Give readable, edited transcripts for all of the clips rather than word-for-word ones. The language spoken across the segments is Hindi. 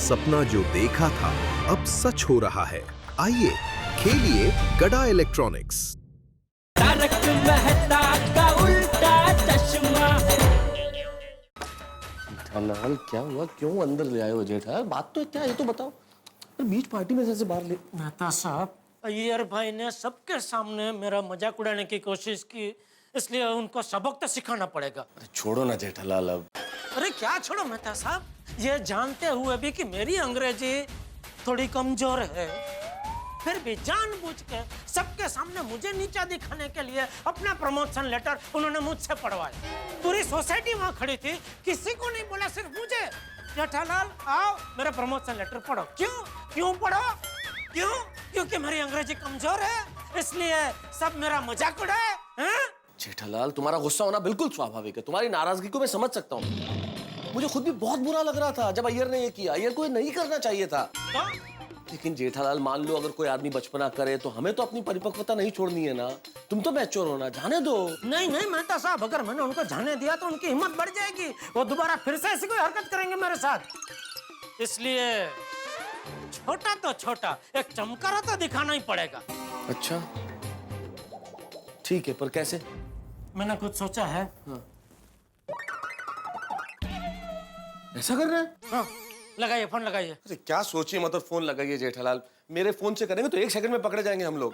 सपना जो देखा था अब सच हो रहा है। आइए खेलिए गड़ा इलेक्ट्रॉनिक्स। तारक मेहता का उल्टा चश्मा। जेठालाल क्या हुआ, क्यों अंदर ले आए हो जेठालाल? बात तो क्या है, ये तो बताओ। बीच पार्टी में से बाहर ले। मेहता साहब, अय्यर भाई ने सबके सामने मेरा मजाक उड़ाने की कोशिश की, इसलिए उनको सबक तो सिखाना पड़ेगा। अरे छोड़ो ना जेठालाल अब। अरे क्या छोड़ो मेहता साहब, ये जानते हुए भी कि मेरी अंग्रेजी थोड़ी कमजोर है, फिर भी जानबूझ के सबके सामने मुझे नीचा दिखाने के लिए अपना प्रमोशन लेटर उन्होंने मुझसे पढ़वाया। पूरी सोसाइटी वहां खड़ी थी, किसी को नहीं बोला, सिर्फ मुझे। जेठालाल आओ मेरा प्रमोशन लेटर पढ़ो। क्यों पढ़ो? क्योंकि मेरी अंग्रेजी कमजोर है, इसलिए सब मेरा मजाक उड़ाए हैं? जेठालाल तुम्हारा गुस्सा होना बिल्कुल स्वाभाविक है, तुम्हारी नाराजगी को मैं समझ सकता हूँ। मुझे खुद भी बहुत बुरा लग रहा था जब अय्यर ने ये किया। अय्यर को ये नहीं करना चाहिए था। लेकिन जेठालाल मान लो अगर कोई आदमी बचपना करे तो हमें तो अपनी परिपक्वता नहीं छोड़नी है ना। तुम तो मैच्योर हो ना, जाने दो। नहीं मेहता साहब, अगर मैंने उनको जाने दिया तो उनकी हिम्मत बढ़ जाएगी, वो दोबारा फिर से ऐसी कोई हरकत करेंगे मेरे साथ। इसलिए छोटा तो छोटा एक चमकारा तो दिखाना ही पड़ेगा। अच्छा ठीक है, पर कैसे? मैंने कुछ सोचा है। ऐसा कर रहे हैं? हाँ, लगाइए फोन लगाइए। अरे क्या सोचिए, मतलब फोन लगाइए जेठालाल। मेरे फोन से करेंगे तो 1 सेकंड में पकड़े जाएंगे हम लोग।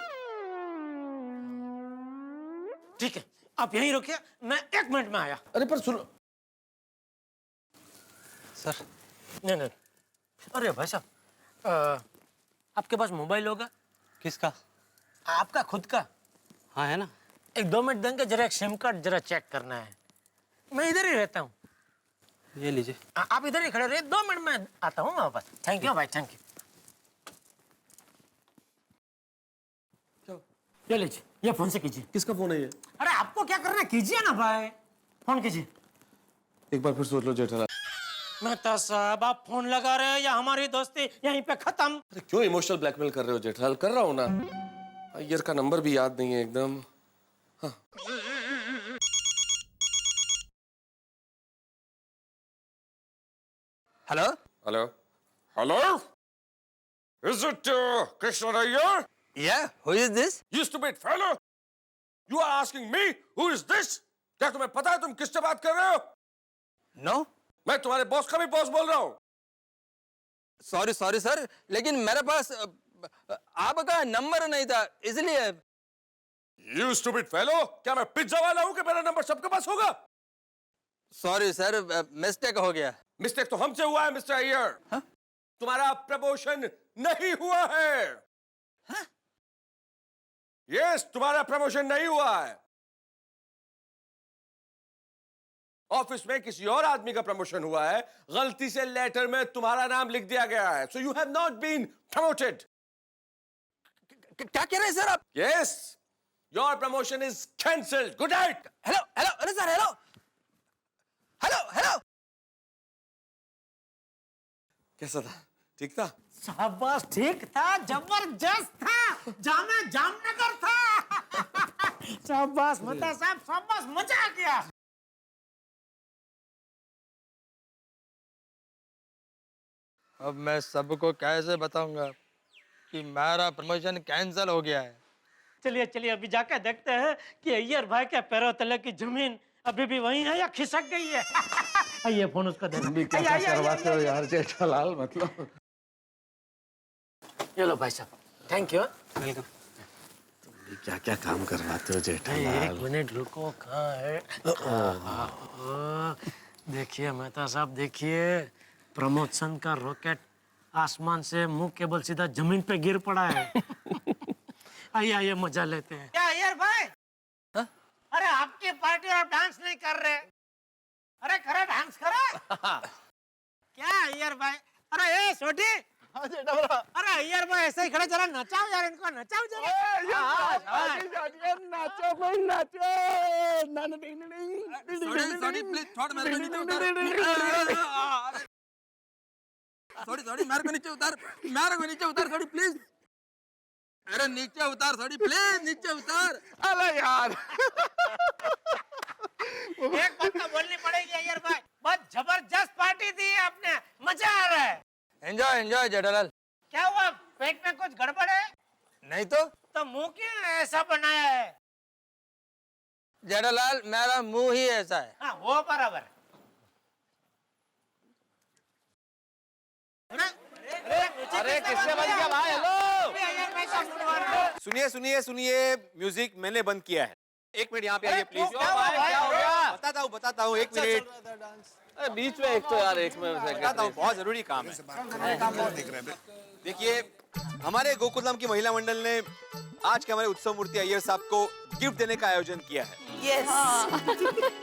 ठीक है, आप यहीं रुकिए, मैं 1 मिनट में आया। अरे पर सुनो सर। नहीं, अरे भाई साहब, आपके पास मोबाइल होगा? किसका? आपका खुद का? हाँ है ना। एक 2 मिनट देंगे, जरा एक सिम कार्ड जरा चेक करना है। मैं इधर ही रहता हूँ। ये लीजिए। आप इधर ही खड़े रहिए, 2 मिनट में आता हूँ वापस। थैंक यू भाई, थैंक यू। ये लीजिए, ये फोन से कीजिए। किसका फोन है ये? अरे आपको क्या करना है, कीजिए ना भाई, फोन कीजिए। एक बार फिर सोच लो जेठालाल। मेहता साहब, आप फोन लगा रहे हो या हमारी दोस्ती यहीं पे खत्म? अरे क्यों इमोशनल ब्लैकमेल कर रहे हो जेठालाल? कर रहा हूँ ना। अय्यर का नंबर भी याद नहीं है एकदम। हाँ। Hello Hello? Is it Krishna Iyer? या who is this? You stupid fellow! You are asking me who is this? क्या तुम्हें पता है तुम किससे बात कर रहे हो? नो मैं तुम्हारे बॉस का भी बॉस बोल रहा हूँ। सॉरी सर, लेकिन मेरे पास आपका नंबर नहीं था, इसलिए। You stupid fellow! क्या मैं पिज्जा वाला हूँ कि मेरा नंबर सबके पास होगा? सॉरी सर, मिस्टेक हो गया। मिस्टेक तो हमसे हुआ है मिस्टर अय्यर। हाँ? तुम्हारा प्रमोशन नहीं हुआ है। हाँ? यस, तुम्हारा प्रमोशन नहीं हुआ है। ऑफिस में किसी और आदमी का प्रमोशन हुआ है, गलती से लेटर में तुम्हारा नाम लिख दिया गया है। So you have not been promoted. क्या कह रहे हैं सर आप? Yes, your promotion is cancelled. Good night. Hello अरे सर, हेलो। कैसा था? ठीक था? शाबाश, ठीक था, जबरदस्त था, जामनगर था। शाबाश मेहता साहब, शाबाश, मजा आ गया। अब मैं सबको कैसे बताऊंगा कि मेरा प्रमोशन कैंसिल हो गया है? चलिए अभी जाकर देखते हैं कि अय्यर भाई के पैरों तले की जमीन अभी भी वही है या खिसक गई है। आइए फोन उसको देना। करवाते हो यार जेठालाल, मतलब। ये लो भाई साहब, थैंक यू। वेलकम। क्या क्या काम करवाते हो जेठालाल? 1 मिनट रुको, कहाँ है? देखिए मेहता साहब, देखिए, प्रमोशन का रॉकेट आसमान से मुंह केबल सीधा जमीन पे गिर पड़ा है। आइए मजा लेते हैं। क्या अय्यर भाई? हाँ? अरे आपकी पार्टी आप डांस नहीं कर रहे? अरे करो, डांस करो। क्या अय्यर भाई? अरे ये छोटी, अरे अय्यर भाई ऐसे ही खड़े, जरा नचाओ यार इनको, नचाओ जरा। नाचो भाई, नाचो। सॉरी प्लीज, छोड़ मेरे को नीचे उतार। सॉरी मेरे को नीचे उतार सॉरी प्लीज। अरे नीचे उतार सॉरी प्लीज, नीचे उतार। अरे यार एक बात तो बोलनी पड़ेगी अय्यर भाई, बहुत जबरदस्त पार्टी दी है आपने, मजा आ रहा है। Enjoy enjoy Jethalal. क्या हुआ, पेट में कुछ गड़बड़ है? नहीं तो मुंह क्यों ऐसा बनाया है? जेठालाल मेरा मुंह ही ऐसा है। हाँ, वो बराबर। अरे किसने बंद किया भाई? हेलो, सुनिए सुनिए सुनिए, म्यूजिक मैंने बंद किया है। एक मिनट यहाँ पे आइए प्लीज। क्या हो गया? बताता हूँ, एक मिनट। अरे बीच में एक तो यार, एक में बताता हूँ, बहुत जरूरी काम है। देखिए, हमारे गोकुलधाम की महिला मंडल ने आज के हमारे उत्सव मूर्ति अय्यर साहब को गिफ्ट देने का आयोजन किया है।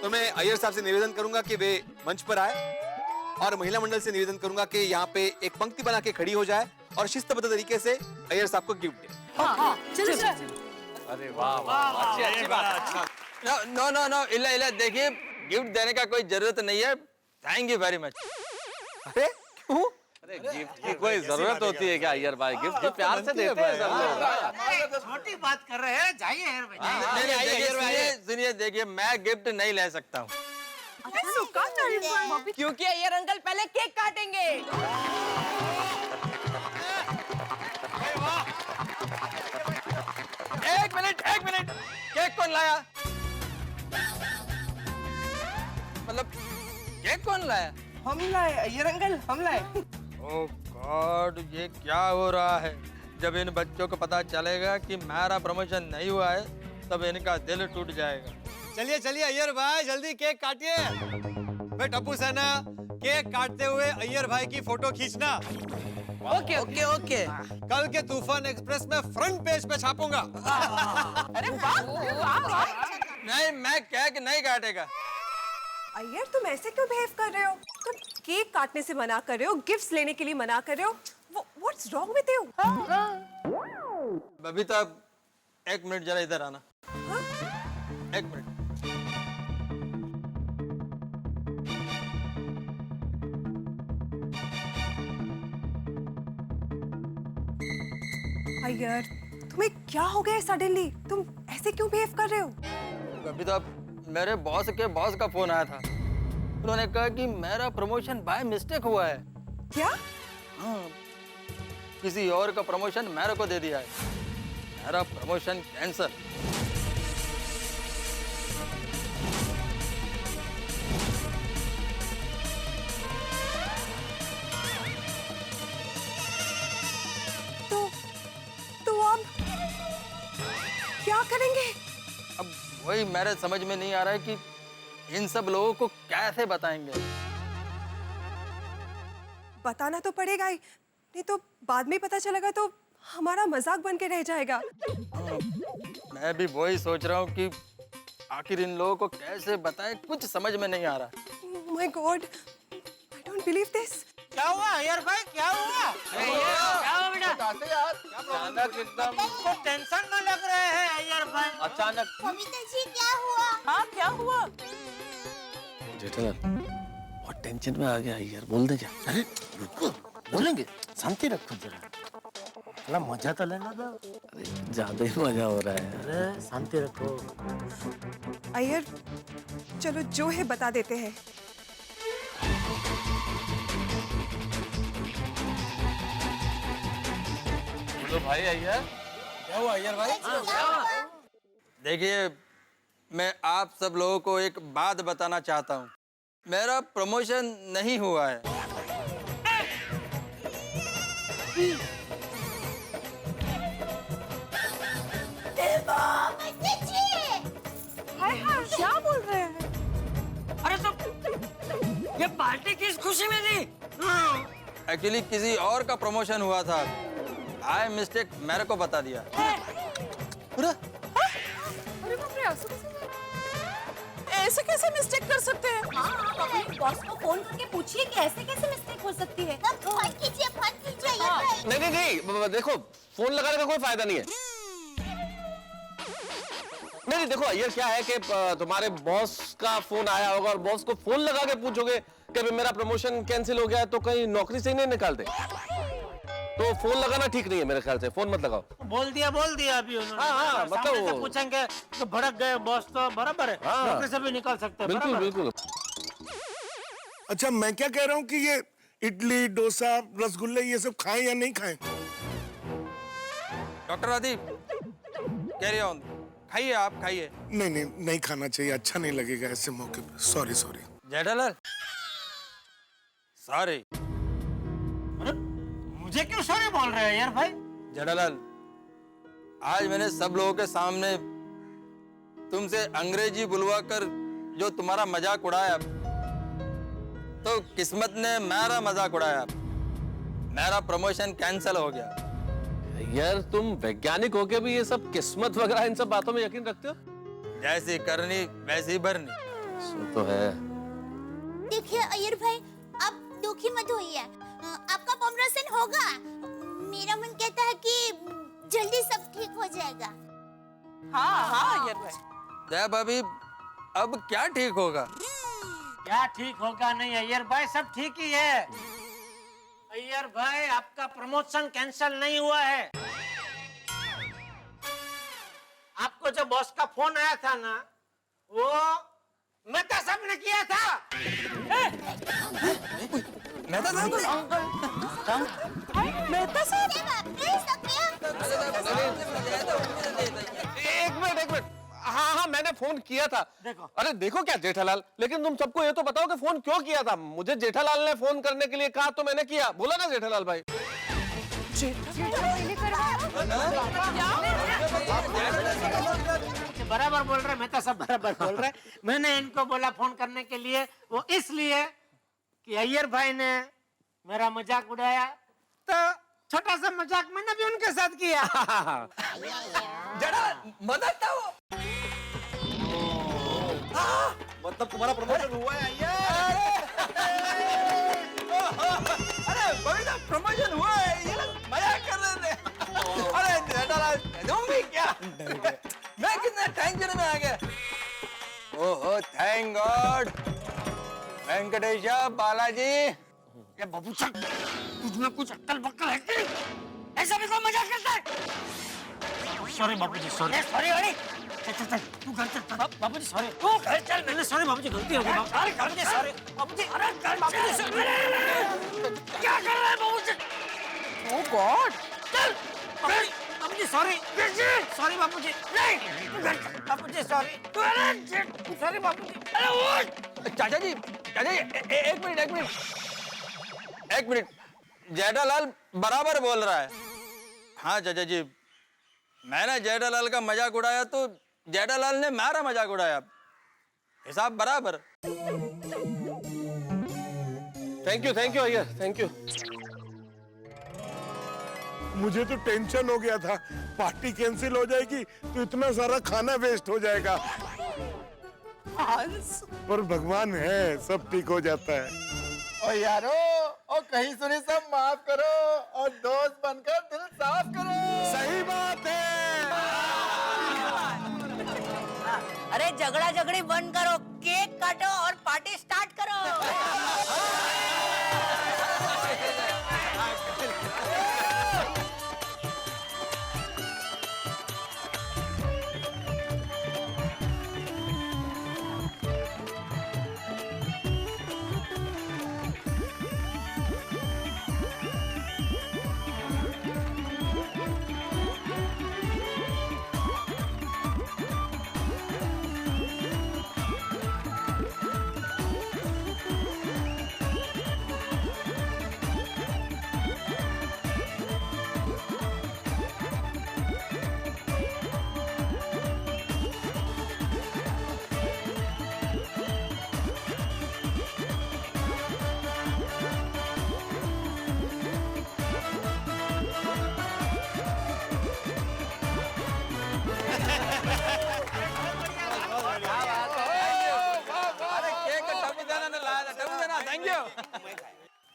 तो मैं अय्यर साहब से निवेदन करूंगा कि वे मंच पर आए और महिला मंडल से निवेदन करूंगा कि यहाँ पे एक पंक्ति बना के खड़ी हो जाए और शिस्तबद्ध तरीके से अय्यर साहब को गिफ्ट दे। अरे वाह वाह, अच्छी बात। नो नो नो, इला इला, देखिए गिफ्ट देने का कोई जरूरत नहीं है। Thank you very much. अरे क्यों? अरे गिफ्ट की कोई जरूरत होती है क्या अय्यर भाई? गिफ्ट जो प्यार से देते हैं सब लोग। छोटी बात कर रहे हैं, जाइए अय्यर भाई। सुनिए, देखिए मैं गिफ्ट नहीं ले सकता हूँ। क्योंकि अय्यर अंकल पहले केक काटेंगे। एक मिनट, केक कौन लाया? मतलब केक कौन लाया? हम लाए अय्यर अंकल, हम लाए। ओह गॉड, ये क्या हो रहा है? जब इन बच्चों को पता चलेगा कि मेरा प्रमोशन नहीं हुआ है तब इनका दिल टूट जाएगा। चलिए चलिए अय्यर भाई, जल्दी केक काटिए। भाई टप्पू सेना, केक काटते हुए अय्यर भाई की फोटो खींचना। Okay okay okay. कल के तूफान एक्सप्रेस में फ्रंट पेज पे छापूंगा। अरे वाह वाह वाह। नहीं, मैं केक नहीं काटेगा। अय्यर तुम ऐसे क्यों बिहेव कर रहे हो? तुम केक काटने से मना कर रहे हो, गिफ्ट्स लेने के लिए मना कर रहे हो। What's wrong with you? Babita, एक मिनट जरा इधर आना। एक मिनट। अय्यर, तुम्हें क्या हो गया सडनली? तुम ऐसे क्यों बिहेव कर रहे हो? बबीता, मेरे बॉस के बॉस का फोन आया था। उन्होंने कहा कि मेरा प्रमोशन बाय मिस्टेक हुआ है। क्या? हाँ, किसी और का प्रमोशन मेरे को दे दिया है। मेरा प्रमोशन कैंसल। तो अब क्या करेंगे? अब वही मेरे समझ में नहीं आ रहा है कि इन सब लोगों को कैसे बताएंगे। बताना तो पड़ेगा ही, नहीं तो बाद में पता चलेगा तो हमारा मजाक बन के रह जाएगा। मैं भी वही सोच रहा हूँ कि आखिर इन लोगों को कैसे बताएं, कुछ समझ में नहीं आ रहा। Oh my God, I don't believe this. क्या हुआ अय्यर भाई, क्या हुआ? क्या हुआ बेटा? अचानक एकदम तो टेंशन में लग रहे हैं अय्यर भाई। अचानक। बबीता जी क्या हुआ? हाँ क्या हुआ? जेठालाल बहुत टेंशन में आ गया यार, बोल दे क्या? अरे रुको, बोलेंगे, शांति रखो जरा। थोड़ा मजा तो लेना दो। अरे ज्यादा ही मजा हो रहा है। अरे शांति रखो। अय्यर, चलो जो है बता देते हैं। तो भाई अय्यर, क्या हुआ अय्यर भाई? देखिए, मैं आप सब लोगों को एक बात बताना चाहता हूँ। मेरा प्रमोशन नहीं हुआ है। क्या बोल रहे हैं? अरे तो ये पार्टी किस खुशी में दी? एक्चुअली किसी और का प्रमोशन हुआ था। आई मिस्टेक मेरे को बता दिया। अरे बाप रे, ऐसे कैसे मिस्टेक कर सकते हैं? हाँ, आप अपने बॉस को फोन करके पूछिए कि ऐसे कैसे मिस्टेक हो सकती है। फोन कीजिए नहीं, देखो फोन लगाने का कोई फायदा नहीं है। नहीं देखो अय्यर, क्या है कि तुम्हारे बॉस का फोन आया होगा और बॉस को फोन लगा के पूछोगे कि मेरा प्रमोशन कैंसिल हो गया है तो कहीं नौकरी से ही नहीं निकालते। तो फोन लगाना ठीक नहीं है मेरे ख्याल से, फोन मत लगाओ। बोल दिया अभी उन्होंने। हाँ, सामने मतलब से पूछेंगे तो भड़क गए बॉस, तो बराबर है। हाँ। नौकरी से भी निकाल सकते हैं। बिल्कुल बराबर है। बिल्कुल। अच्छा मैं क्या कह रहा हूँ कि इडली डोसा रसगुल्ले ये सब खाएं या नहीं खाएं? डॉक्टर आदि कैरी ऑन, खाइए आप खाइए। नहीं खाना चाहिए, अच्छा नहीं लगेगा ऐसे मौके पे। सॉरी। जेठालाल सॉरी। मुझे क्यों सॉरी बोल रहे हो यार भाई? जेठालाल, आज मैंने सब लोगों के सामने तुमसे अंग्रेजी बुलवाकर जो तुम्हारा मजाक उड़ाया, तो किस्मत ने मेरा मजाक उड़ाया। मेरा प्रमोशन कैंसिल हो गया। यार तुम वैज्ञानिक होके भी ये सब किस्मत वगैरह इन सब बातों में यकीन रखते हो? जैसी करनी वैसी भरनी। सो तो है। देखिए अय्यर भाई, आप दुखी मत होइए, आपका प्रमोशन होगा। मेरा मन कहता है कि जल्दी सब ठीक हो जाएगा। हाँ अय्यर भाई। जय भाभी, अब क्या ठीक होगा? क्या ठीक होगा? नहीं अय्यर भाई, सब ठीक ही है। अय्यर भाई, आपका प्रमोशन कैंसिल नहीं हुआ है। आपको जो बॉस का फोन आया था ना, वो मेहता साहब ने किया था। मेहता साहब? मेहता साहब? एक मिनट। हाँ, मैंने फोन किया था। देखो। अरे देखो क्या जेठालाल, लेकिन तुम सबको ये तो बताओ कि फोन क्यों किया था? मुझे जेठालाल ने फोन करने के लिए कहा तो मैंने किया। बोला ना जेठालाल भाई? बराबर बोल रहे मेहता साहब, बराबर बोल रहे। मैंने इनको बोला फोन करने के लिए, वो इसलिए कि अय्यर भाई ने मेरा मजाक उड़ाया, तो छोटा सा मजाक मैंने भी उनके साथ किया। जरा मदद था वो। मतलब तुम्हारा प्रमोशन हुआ है? अरे भाई साहब, प्रमोशन हुआ है, ये लोग मजाक कर रहे थे। अरे जेठालाल, तुम भी क्या? मैं कितना टेंशन में आ गया। ओहो, थैंक गॉड। वेंकटेश बालाजी। ये बाबू साहब, तुझमें कुछ अक्ल बक्कल है क्या? ऐसा भी कोई मजाक करता है? सॉरी बाबूजी, सॉरी। सॉरी अरे, चल तू घर चल। बाबूजी सॉरी। तू घर चल। मैंने सॉरी बाबूजी, गलती हो गई। बाबूजी सॉरी। बाबूजी अरे बाबूजी सॉरी। क्या कर रहा है बाबूजी? ओह गॉड। चल बाबूजी सॉरी। सॉरी बाबूजी। नहीं बाबूजी सॉरी। सॉरी बाबूजी। अरे उठ। चाचा जी, एक मिनट। जेठालाल बराबर बोल रहा है। हाँ चाचा जी, मैंने जेठालाल का मजाक उड़ाया तो जेठालाल ने मेरा मजाक उड़ाया। हिसाब बराबर। Thank you Iyer, thank you. मुझे तो टेंशन हो गया था पार्टी कैंसिल हो जाएगी तो इतना सारा खाना वेस्ट हो जाएगा, पर भगवान है, सब ठीक हो जाता है। ओ यारो, ओ कहीं सुनी सब माफ करो और दोस्त बनकर दिल साफ करो। सही बात है। अरे झगड़ा झगड़ी बंद करो, केक काटो और पार्टी स्टार्ट करो।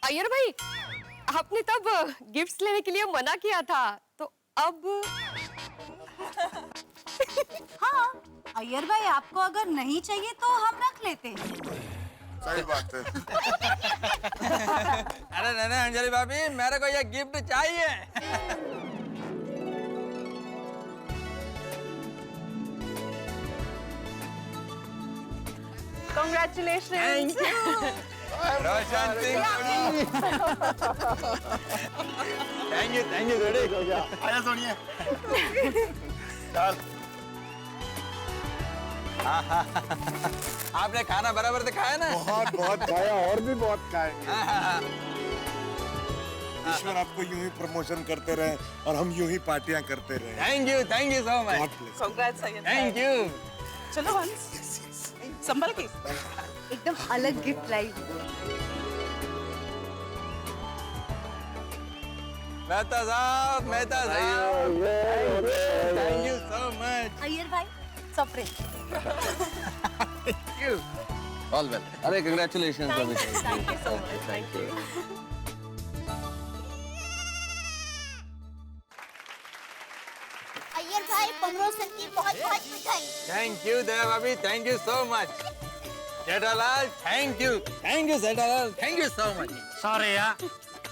अय्यर भाई, आपने तब गिफ्ट्स लेने के लिए मना किया था, तो अब हाँ अय्यर भाई, आपको अगर नहीं चाहिए तो हम रख लेते हैं। सही बात है। अरे नहीं अंजलि भाभी, मेरे को ये गिफ्ट चाहिए। Congratulations. Roshan Singh thank you सोडी आजा सोनिया चल आपने खाना बराबर दिखाया ना बहुत बहुत खाया और भी बहुत खाएंगे। ईश्वर आपको यूं ही प्रमोशन करते रहे और हम यूं ही पार्टियां करते रहे। Thank you so much congrats Iyer thank you चलो हंस संभल के एकदम अलग गिफ्ट लाई। मेहता साहब thank you so much Iyer भाई सफरे ऑल वेल। अरे congratulation thank you so much thank you. Iyer भाई प्रमोशन की बहुत बहुत बधाई। थैंक यू दया भाभी thank you so much Jethalal thank you Jethalal thank you so much sorry यार,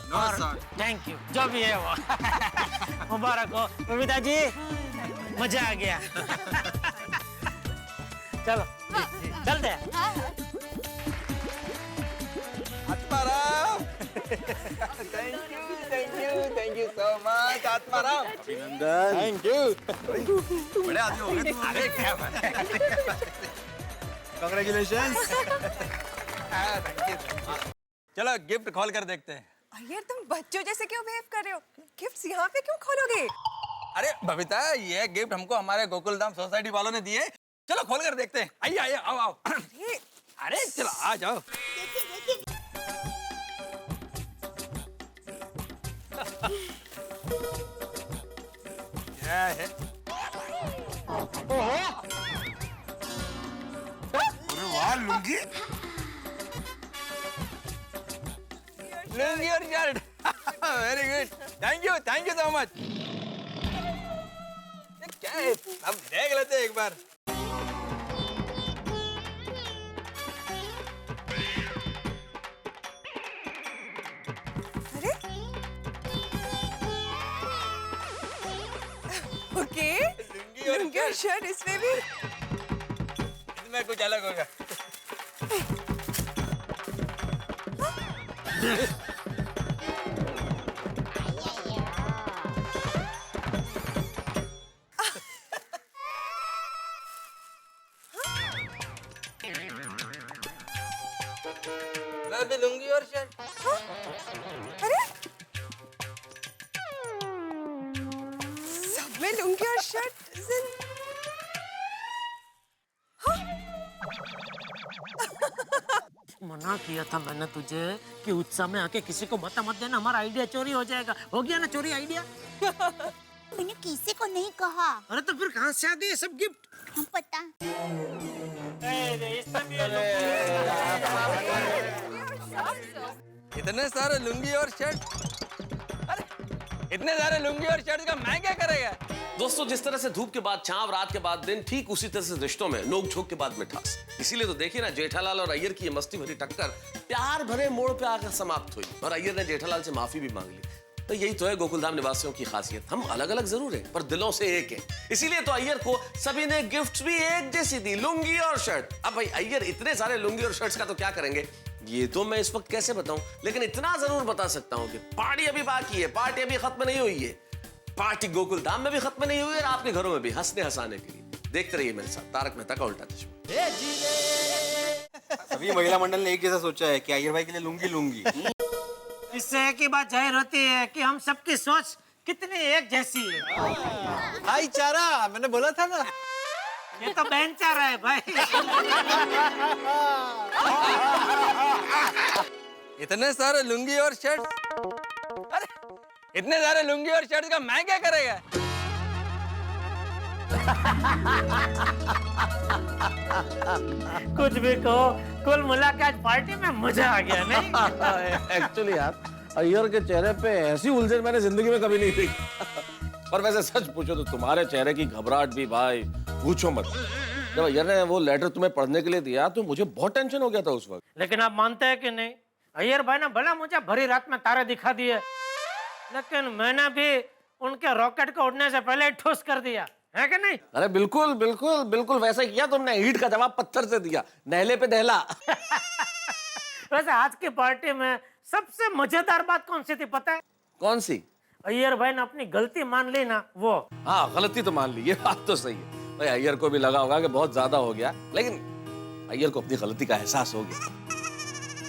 नो सॉरी थैंक यू, जो भी है वो। मुबारक हो कविता जी, मजा आ गया। चलो चलते हैं। Atmaram thank you so much Atmaram thank you बड़े आदमी हो गए तुम। अरे क्या बात है कांग्रेचुलेशंस थैंक यू। चलो गिफ्ट खोल कर देखते हैं। अय्यर तुम बच्चों जैसे क्यों बिहेव कर रहे हो? गिफ्ट्स यहाँ पे क्यों खोलोगे? अरे बबीता ये गिफ्ट हमको हमारे गोकुलधाम सोसाइटी वालों ने दिए, चलो खोल कर देखते हैं। आइए आइए आओ आओ। अरे चलो आ जाओ। देखिए देखिए क्या है? अरे वाह लुंगी। लुंगी और shirt very good thank you so much. क्या है अब देख लेते हैं एक बार। अरे ओके लुंगी और शर्ट इसमें भी। इसमें कुछ अलग होगा। लुंगी और शर्ट। अरे सब में लुंगी और शर्ट मना किया था मैंने तुझे कि उत्साह में आके किसी को मत देना, हमारा आइडिया चोरी हो जाएगा। हो गया ना चोरी आइडिया। मैंने किसी को नहीं कहा। अरे तो फिर कहाँ से आ गए ये सब गिफ्ट? हम पता इतने सारे लुंगी और शर्ट। अरे इतने सारे लुंगी और शर्ट का मैं क्या करेगा? दोस्तों जिस तरह से धूप के बाद छांव, रात के बाद दिन, ठीक उसी तरह से रिश्तों में नोक झोंक के बाद मिठास। इसीलिए तो देखिए ना जेठालाल और अय्यर की ये मस्ती भरी टक्कर प्यार भरे मोड़ पे आकर समाप्त हुई और अय्यर ने जेठालाल से माफी भी मांग ली। तो यही तो है गोकुलधाम निवासियों की खासियत, हम अलग अलग जरूर हैं पर दिलों से एक हैं। इसीलिए तो अय्यर को सभी ने गिफ्ट्स भी एक जैसी दी, लुंगी और शर्ट। अब भाई अय्यर इतने सारे लुंगी और शर्ट्स का तो क्या करेंगे ये तो मैं इस वक्त कैसे बताऊं, लेकिन इतना जरूर बता सकता हूं कि पार्टी अभी बाकी है, पार्टी अभी खत्म नहीं हुई है। पार्टी गोकुलधाम में भी खत्म नहीं हुई और आपके घरों में भी हंसने हंसाने के लिए। देखते रहिए मेरे साथ तारक मेहता का उल्टा चश्मा। सभी महिला मंडल ने एक जैसा सोचा है कि अय्यर भाई के लिए लुंगी लूंगी। इससे एक ही बात जाहिर होती है कि हम सबकी सोच कितनी एक जैसी है। भाईचारा मैंने बोला था ना। ये तो बेंचारा है भाई। इतने सारे लुंगी और शर्ट। अरे इतने सारे लुंगी और शर्ट का मैं क्या करेगा? कुछ भी कहो, कुल मुलाकात पार्टी में मजा आ गया नहीं? एक्चुअली यार अय्यर के चेहरे पे ऐसी उलझन मैंने जिंदगी में कभी नहीं देखी। पर वैसे सच पूछो तो तुम्हारे चेहरे की घबराहट भी भाई पूछो मत। जब अय्यर ने वो लेटर तुम्हें पढ़ने के लिए दिया तो मुझे बहुत टेंशन हो गया था उस वक्त। लेकिन आप मानते हैं कि नहीं, अय्यर भाई ने भला मुझे भरी रात में तारे दिखा दिए, लेकिन मैंने भी उनके रॉकेट को उड़ने से पहले ही ठुस कर दिया है कि नहीं? अरे बिल्कुल बिल्कुल बिल्कुल वैसा किया तुमने, ईंट का जवाब पत्थर से दिया, नहले पे दहला। वैसे आज की पार्टी में सबसे मजेदार बात कौन सी थी पता है? कौन सी? अय्यर भाई ने अपनी गलती मान ली ना, वो। हाँ, गलती तो मान ली, ये बात तो सही है भाई। अय्यर को भी लगा होगा कि बहुत ज्यादा हो गया, लेकिन अय्यर को अपनी गलती का एहसास हो गया।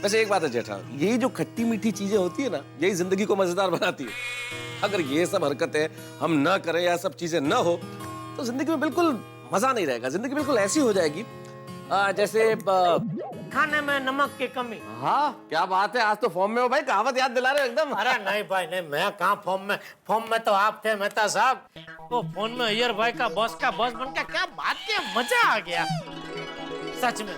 वैसे एक बात है जेठा, ये जो खट्टी मीठी चीजें होती है ना, यही जिंदगी को मजेदार बनाती है। अगर ये सब हरकतें हम ना करें या सब चीजें ना हो तो जिंदगी में बिल्कुल मजा नहीं रहेगा। जिंदगी बिल्कुल ऐसी हो जाएगी जैसे खाने में नमक की कमी। हाँ, क्या बात है, आज तो फॉर्म में हो भाई, कहावत याद दिला रहे हो एकदम। अरे नहीं भाई नहीं, मैं कहाँ फॉर्म में तो आप थे मेहता साहब। वो फोन में अय्यर भाई का बॉस बन के क्या बात किया, मजा आ गया। सच में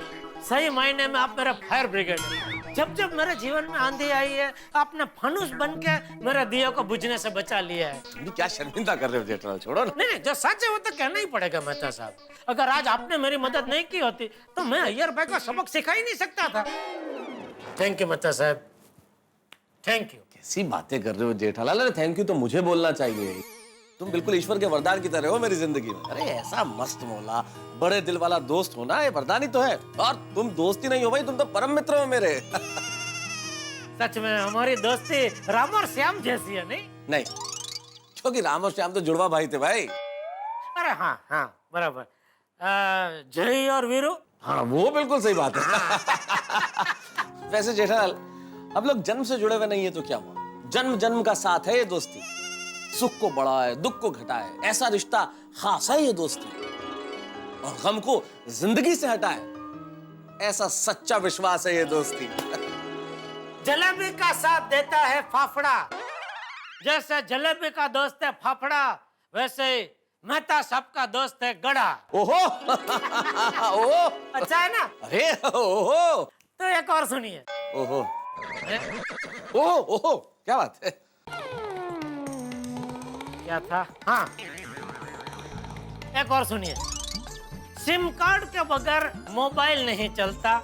सही मायने में आप मेरा फायर ब्रिगेड है। जब जब मेरे जीवन में आंधी आई है, आपने फनुस बन के मेरे दिए को बुझने से बचा लिया है। तुम क्या शर्मिंदा कर रहे हो जेठा, छोड़ो ना। नहीं, जो सच है वो तो कहना ही पड़ेगा मेहता साहब। अगर आज आपने मेरी मदद नहीं की होती तो मैं अय्यर भाई को सबक सिखा ही नहीं सकता था। थैंक यू मेहता साहब, थैंक यू। कैसी बातें कर रहे हो जेठालाल, अरे थैंक यू तो मुझे बोलना चाहिए। तुम बिल्कुल ईश्वर के वरदान की तरह हो मेरी जिंदगी में। अरे ऐसा मस्त मौला, बड़े दिल वाला दोस्त होना ये वरदान ही तो है। और तुम दोस्त ही नहीं हो भाई, तुम तो परम मित्र हो मेरे। सच में हमारी दोस्ती राम और श्याम जैसी है, नहीं? नहीं, क्योंकि राम और श्याम तो जुड़वा भाई थे भाई। अरे हाँ बराबर। जय और वीरू। हाँ, वो बिल्कुल सही बात है। वैसे जेठालाल, अब लोग जन्म से जुड़े हुए नहीं है तो क्या हुआ? जन्म जन्म का साथ है ये दोस्ती। सुख को बढ़ाए, दुख को घटाए, ऐसा रिश्ता खास है ये दोस्ती। और गम को जिंदगी से हटाए, ऐसा सच्चा विश्वास है ये दोस्ती। जलेबी का साथ देता है फाफड़ा, जैसे जलेबी का दोस्त है फाफड़ा, वैसे मेहता साहब का दोस्त है गड़ा। ओहो। ओहो, अच्छा है ना? अरे ओहो। तो एक और सुनिए। ओहो ओहो ओहो, क्या बात है? क्या था? हाँ, एक और सुनिए। सिम कार्ड के बगैर मोबाइल नहीं चलता।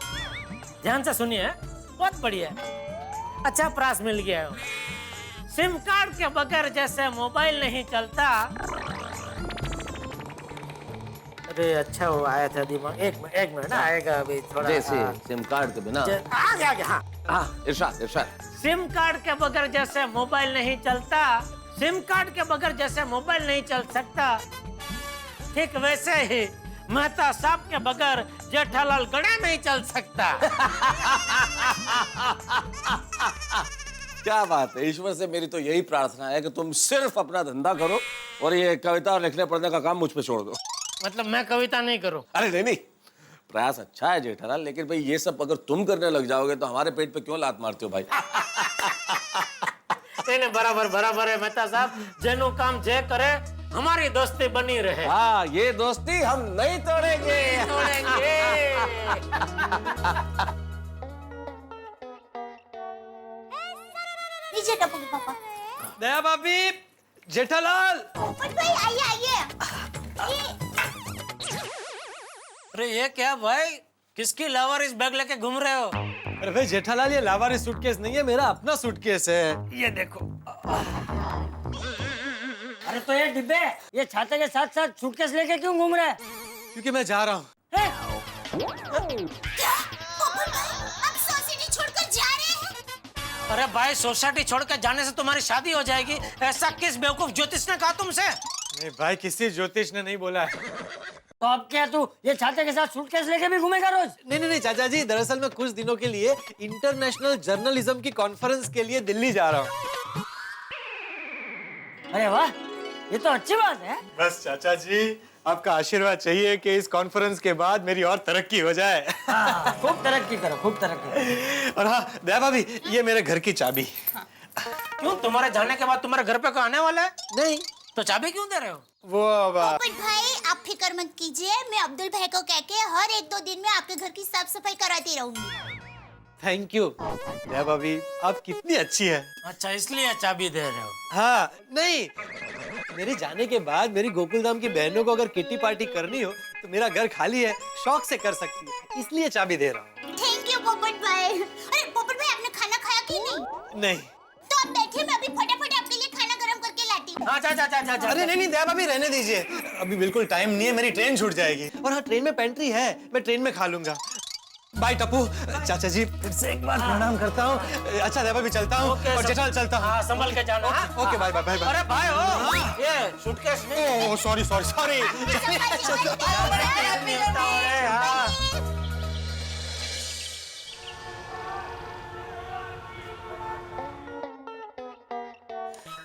ध्यान से सुनिए, बहुत बढ़िया। अच्छा प्रास मिल गया है। सिम कार्ड के बगैर जैसे मोबाइल नहीं चलता। अरे अच्छा वो आया था दिमाग, एक मिनट आएगा अभी थोड़ा। जैसे सिम कार्ड के बिना आ गया। हाँ, इरशाद। सिम कार्ड के बगैर जैसे मोबाइल नहीं चलता, सिम कार्ड के बगैर जैसे मोबाइल नहीं चल सकता, ठीक वैसे ही मेहता साहब के बगैर जेठालाल गड़ा नहीं चल सकता। क्या बात है, ईश्वर से मेरी तो यही प्रार्थना है कि तुम सिर्फ अपना धंधा करो और ये कविता और लिखने पढ़ने का काम मुझ पे छोड़ दो। मतलब मैं कविता नहीं करूं? अरे नहीं, प्रयास अच्छा है जेठालाल, लेकिन भाई ये सब अगर तुम करने लग जाओगे तो हमारे पेट पे क्यों लात मारते हो भाई? नहीं, बराबर है मेहता साहब। जेनो काम जे करे, हमारी दोस्ती बनी रहे। हाँ, ये दोस्ती हम नहीं तोड़ेंगे। नीचे टपोगे पापा। दया भाभी, जेठालाल। पोपट भाई आइए। अरे ये क्या भाई, किसकी लावारिस बैग लेके घूम रहे हो? अरे भाई जेठालाल, ये लावारिस सूटकेस नहीं है, मेरा अपना सूटकेस है। ये देखो। अरे तो ये डिब्बे, ये छाते के साथ साथ सूटकेस लेके क्यों घूम रहा है? क्योंकि मैं जा रहा हूँ। आप सोसाइटी छोड़कर जा रहे हैं? अरे भाई, सोसाइटी छोड़कर जाने से तुम्हारी शादी हो जाएगी, ऐसा किस बेवकूफ ज्योतिष ने कहा तुमसे? नहीं भाई, किसी ज्योतिष ने नहीं बोला है। तो अब क्या तू ये छाते के साथ सूटकेस लेके भी घूमेगा रोज? नहीं चाचा जी, दरअसल मैं कुछ दिनों के लिए इंटरनेशनल जर्नलिज्म की कॉन्फ्रेंस के लिए दिल्ली जा रहा हूँ। अरे वाह, ये तो अच्छी बात है। बस चाचा जी, आपका आशीर्वाद चाहिए कि इस कॉन्फ्रेंस के बाद मेरी और तरक्की हो जाए। खूब तरक्की करो, खूब तरक्की। और हाँ दया भाभी, ये मेरे घर की चाबी। क्यों, तुम्हारे जाने के बाद तुम्हारे घर पे कोई आने वाला है? नहीं। तो चाबी क्यों दे रहे हो? वो पोपट भाई, आप फिक्र मत कीजिए, मैं अब्दुल भाई को कह के हर 1-2 दिन में आपके घर की साफ सफाई कराती रहूंगी। थैंक यू दया भाभी, आप कितनी अच्छी है। अच्छा, इसलिए चाबी दे रहे हो? हाँ, नहीं, मेरे जाने के बाद मेरी गोकुलधाम की बहनों को अगर किट्टी पार्टी करनी हो तो मेरा घर खाली है, शौक से कर सकती है, इसलिए चाबी दे रहा हूँ। थैंक यू पोपट भाई। अरे पोपट भाई, आपने खाना खाया कि नहीं? नहीं। तो आप बैठिए, मैं अभी फटाफट आपके लिए खाना गरम करके लाती हूँ। हाँ, जा। अरे नहीं दया भाभी, रहने दीजिए, अभी बिल्कुल टाइम नहीं है, मेरी ट्रेन छूट जाएगी। और हाँ, ट्रेन में पेंट्री है, मैं ट्रेन में खा लूंगा। बाय टप्पू। चाचा जी फिर से एक बार प्रणाम करता हूँ। अच्छा देवा भी चलता हूँ और जेठालाल चलता हूँ। हाँ, संभल के जाना। Okay bye bye bye bye. अरे भाई हो ये सूटकेस में। Oh sorry sorry sorry.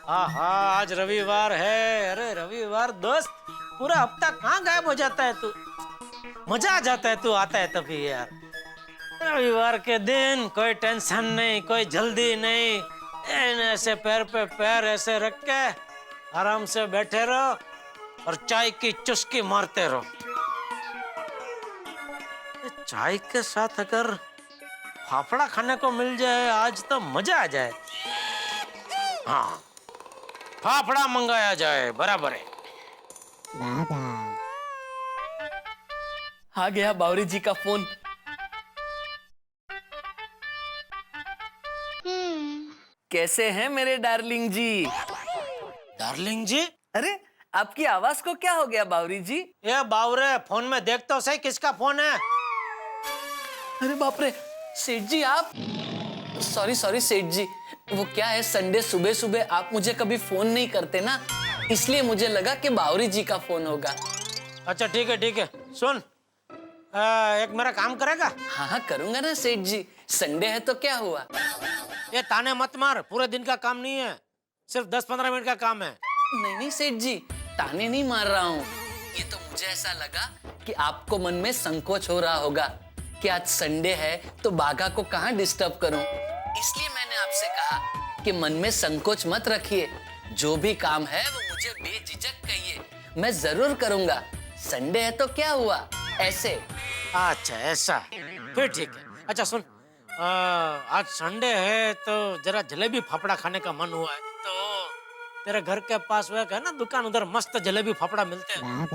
आहा आज रविवार है। अरे रविवार दोस्त, पूरा हफ्ता कहाँ गायब हो जाता है तू। मजा आ जाता है तू आता है तभी यार। रविवार के दिन कोई टेंशन नहीं, कोई जल्दी नहीं, ऐसे पैर पे पैर ऐसे रख के आराम से बैठे रहो और चाय की चुस्की मारते रहो। चाय के साथ अगर फाफड़ा खाने को मिल जाए आज तो मजा आ जाए। हाँ फाफड़ा मंगाया जाए, बराबर है। आ गया बावरी जी का फोन। कैसे हैं मेरे डार्लिंग जी? डार्लिंग जी? अरे आपकी आवाज को क्या हो गया बावरी जी? ये बावरे फोन में देख तो सही किसका फोन है। अरे बाप रे सेठ जी आप। सॉरी सॉरी सेठ जी, वो क्या है संडे सुबह सुबह आप मुझे कभी फोन नहीं करते ना, इसलिए मुझे लगा कि बावरी जी का फोन होगा। अच्छा ठीक है सुन, एक मेरा काम करेगा? हाँ हाँ करूंगा ना सेठ जी, संडे है तो क्या हुआ। ये ताने मत मार, पूरे दिन का काम नहीं है, सिर्फ 10-15 मिनट का काम है। नहीं नहीं सेठ जी, ताने नहीं मार रहा हूँ। ये तो मुझे ऐसा लगा कि आपको मन में संकोच हो रहा होगा कि आज संडे है तो बाघा को कहाँ डिस्टर्ब करूं, इसलिए मैंने आपसे कहा कि मन में संकोच मत रखिए, जो भी काम है वो मुझे बेझिझक कहिए, मैं जरूर करूंगा। संडे है तो क्या हुआ, ऐसे। अच्छा ऐसा, फिर ठीक है। अच्छा सुन, आज संडे है तो जरा जलेबी फाफड़ा खाने का मन हुआ है, तो तेरे घर के पास वो है ना दुकान, उधर मस्त जलेबी फाफड़ा मिलते हैं,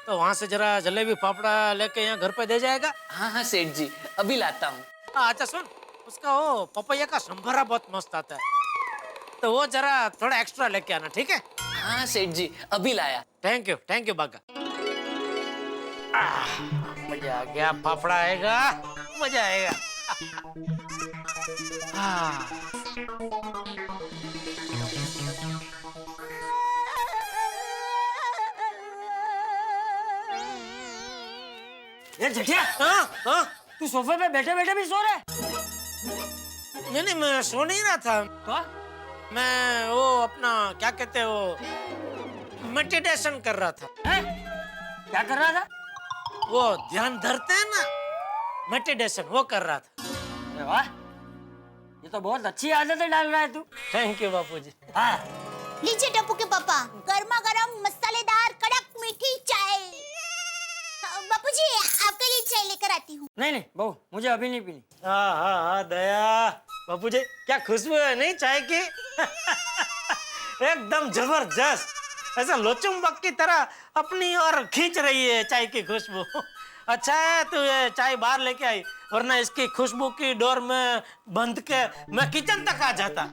तो वहाँ से जरा जलेबी फाफड़ा लेके यहाँ घर पे दे जाएगा। हाँ हाँ सेठ जी अभी लाता हूँ। अच्छा सुन, उसका वो पपैया का संभारा बहुत मस्त आता है, तो वो जरा थोड़ा एक्स्ट्रा लेके आना, ठीक है? हाँ सेठ जी अभी लाया। थैंक यू बागा। मजा आ गया, फाफड़ा आएगा, मजा आएगा। ये जेठिया, तू सोफे पे बैठे बैठे भी सो रहा है? नहीं मैं सो नहीं रहा था, तो मैं वो अपना क्या कहते हैं वो मेडिटेशन कर रहा था। है? क्या कर रहा था? वो ध्यान धरते हैं ना, मेडिटेशन वो कर रहा था। अरे वाह, ये तो बहुत अच्छी आदतें डाल रहा है तू। थैंक यू बापूजी। हाँ लीजिए टप्पू के पापा, गर्मा गर्म मसालेदार कड़क मीठी चाय। बापूजी आपके लिए चाय लेकर आती हूँ। नहीं बहू, मुझे अभी नहीं पीनी। हाँ दया, बापूजी क्या खुशबू है नहीं चाय की। एकदम जबरदस्त, ऐसा लोचुम्बक की तरह अपनी ओर खींच रही है चाय की खुशबू। अच्छा है तू ये चाय बाहर लेके आई, वरना इसकी खुशबू की डोर में बंद के मैं किचन तक आ जाता।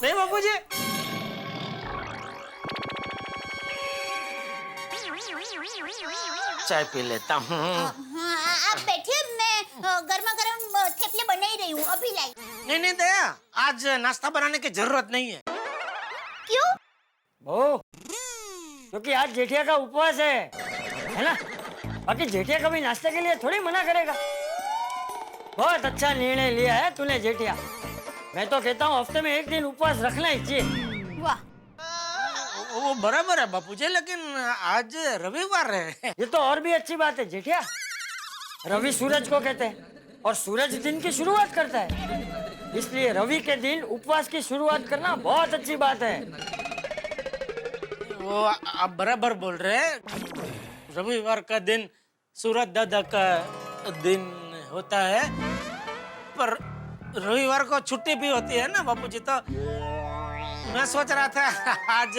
नहीं बापूजी? चाय पी लेता हूँ। आप बैठिए, मैं गर्मा गर्म थेपले बना ही रही हूँ, अभी लाई। नहीं दया, आज नाश्ता बनाने की जरूरत नहीं है। क्यों? बहू, क्योंकि आज जेठिया का उपवास है ना? बाकी जेठिया कभी नाश्ते के लिए थोड़ी मना करेगा। बहुत अच्छा निर्णय लिया है तूने जेठिया। मैं तो कहता हूँ हफ्ते में एक दिन उपवास रखना ही चाहिए। वाह, वो बराबर है बापूजी, लेकिन आज रविवार है। ये तो और भी अच्छी बात है जेठिया। रवि सूरज को कहते हैं और सूरज दिन की शुरुआत करता है, इसलिए रवि के दिन उपवास की शुरुआत करना बहुत अच्छी बात है। वो आप बराबर बोल रहे हैं, रविवार का दिन सूरज दादा का दिन होता है, पर रविवार को छुट्टी भी होती है ना बापूजी, तो मैं सोच रहा था आज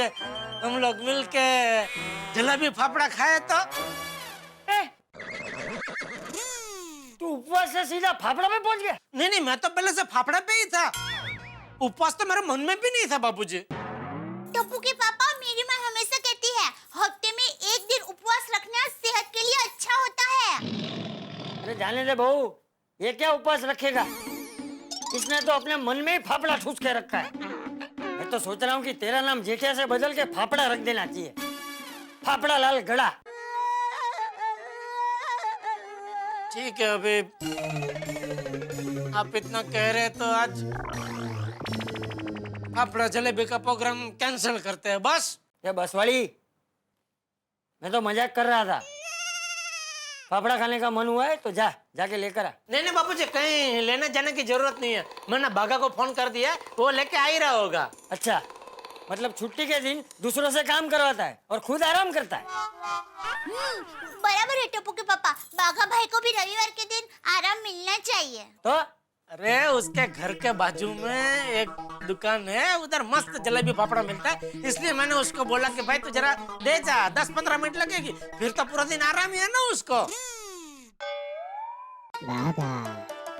हम लोग मिलके जलेबी फाफड़ा खाए तो। तू उपवास से सीधा फाफड़ा पे पहुंच गया? नहीं मैं तो पहले से फाफड़ा पे ही था, उपवास तो मेरे मन में भी नहीं था बापूजी। टप्पू के पापा, मेरी माँ हमेशा कहती है हफ्ते में एक दिन उपवास रखना सेहत के लिए अच्छा होता है। अरे जाने दे बहू, ये क्या उपवास रखेगा? इसने तो अपने मन में ही फाफड़ा ठूस के रखा है। मैं तो सोच रहा हूँ कि तेरा नाम जेठिया से बदल के फाफड़ा रख देना चाहिए। फाफड़ा लाल गड़ा। ठीक है, अभी आप इतना कह रहे तो आज फाफड़ा जलेबी का प्रोग्राम कैंसिल करते हैं बस। ये बस वाली, मैं तो मजाक कर रहा था। फाफड़ा खाने का मन हुआ है तो जाके लेकर आ। नहीं बापूजी, कहीं लेने जाने की जरूरत नहीं है। मैंने बागा को फोन कर दिया, वो लेके आ ही रहा होगा। अच्छा, मतलब छुट्टी के दिन दूसरों से काम करवाता है और खुद आराम करता है। बराबर है टप्पू के पापा, बाघा भाई को भी रविवार के दिन आराम मिलना चाहिए। तो अरे उसके घर के बाजू में एक दुकान है, उधर मस्त जलेबी फाफड़ा मिलता है, इसलिए मैंने उसको बोला कि भाई तू जरा दे जा, 10-15 मिनट लगेगी, फिर तो पूरा दिन आराम ही है ना उसको।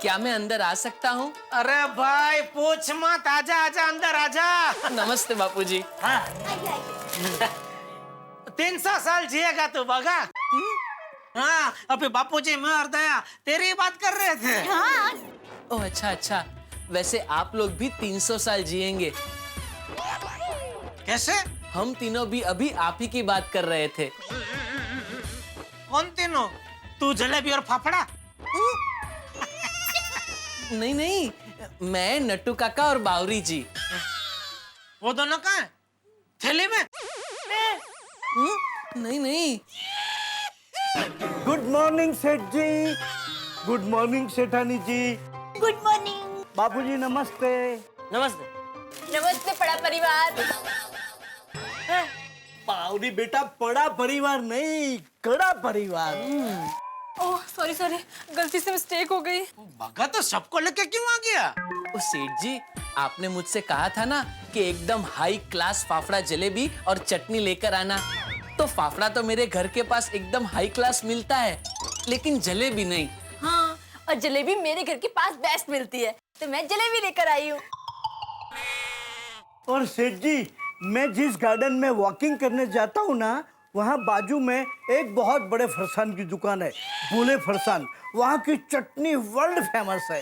क्या मैं अंदर आ सकता हूँ? अरे भाई पूछ मत, आजा आजा अंदर आजा। नमस्ते बापूजी। हाँ 300 साल जिएगा तू बागा। हाँ, अभी बापूजी मैं और दया तेरी बात कर रहे थे। हाँ। ओह अच्छा, वैसे आप लोग भी 300 साल जिएंगे। कैसे? हम तीनों भी अभी आप ही की बात कर रहे थे। कौन तीनों? तू जलेबी और फाफड़ा? नहीं, मैं नट्टू काका और बावरी जी। वो दोनों कहाँ हैं? थैली में? नहीं। गुड मॉर्निंग सेठ जी। गुड मॉर्निंग सेठानी जी। Good morning. बापूजी नमस्ते। नमस्ते। नमस्ते बड़ा परिवार। बावरी बेटा, बड़ा परिवार नहीं, कड़ा परिवार। ओह सॉरी, गलती से मिस्टेक हो गई। बागा तो सबको लेके क्यों आ गया? ओ सेठ जी, आपने मुझसे कहा था ना कि एकदम हाई क्लास फाफड़ा जलेबी और चटनी लेकर आना, तो फाफड़ा तो मेरे घर के पास एकदम हाई क्लास मिलता है, लेकिन जलेबी नहीं। हाँ, और जलेबी मेरे घर के पास बेस्ट मिलती है, तो मैं जलेबी लेकर आई हूँ। और सेठ जी, मैं जिस गार्डन में वॉकिंग करने जाता हूँ ना, वहाँ बाजू में एक बहुत बड़े फरसान की दुकान है, बोले फरसान। वहाँ की चटनी वर्ल्ड फेमस है,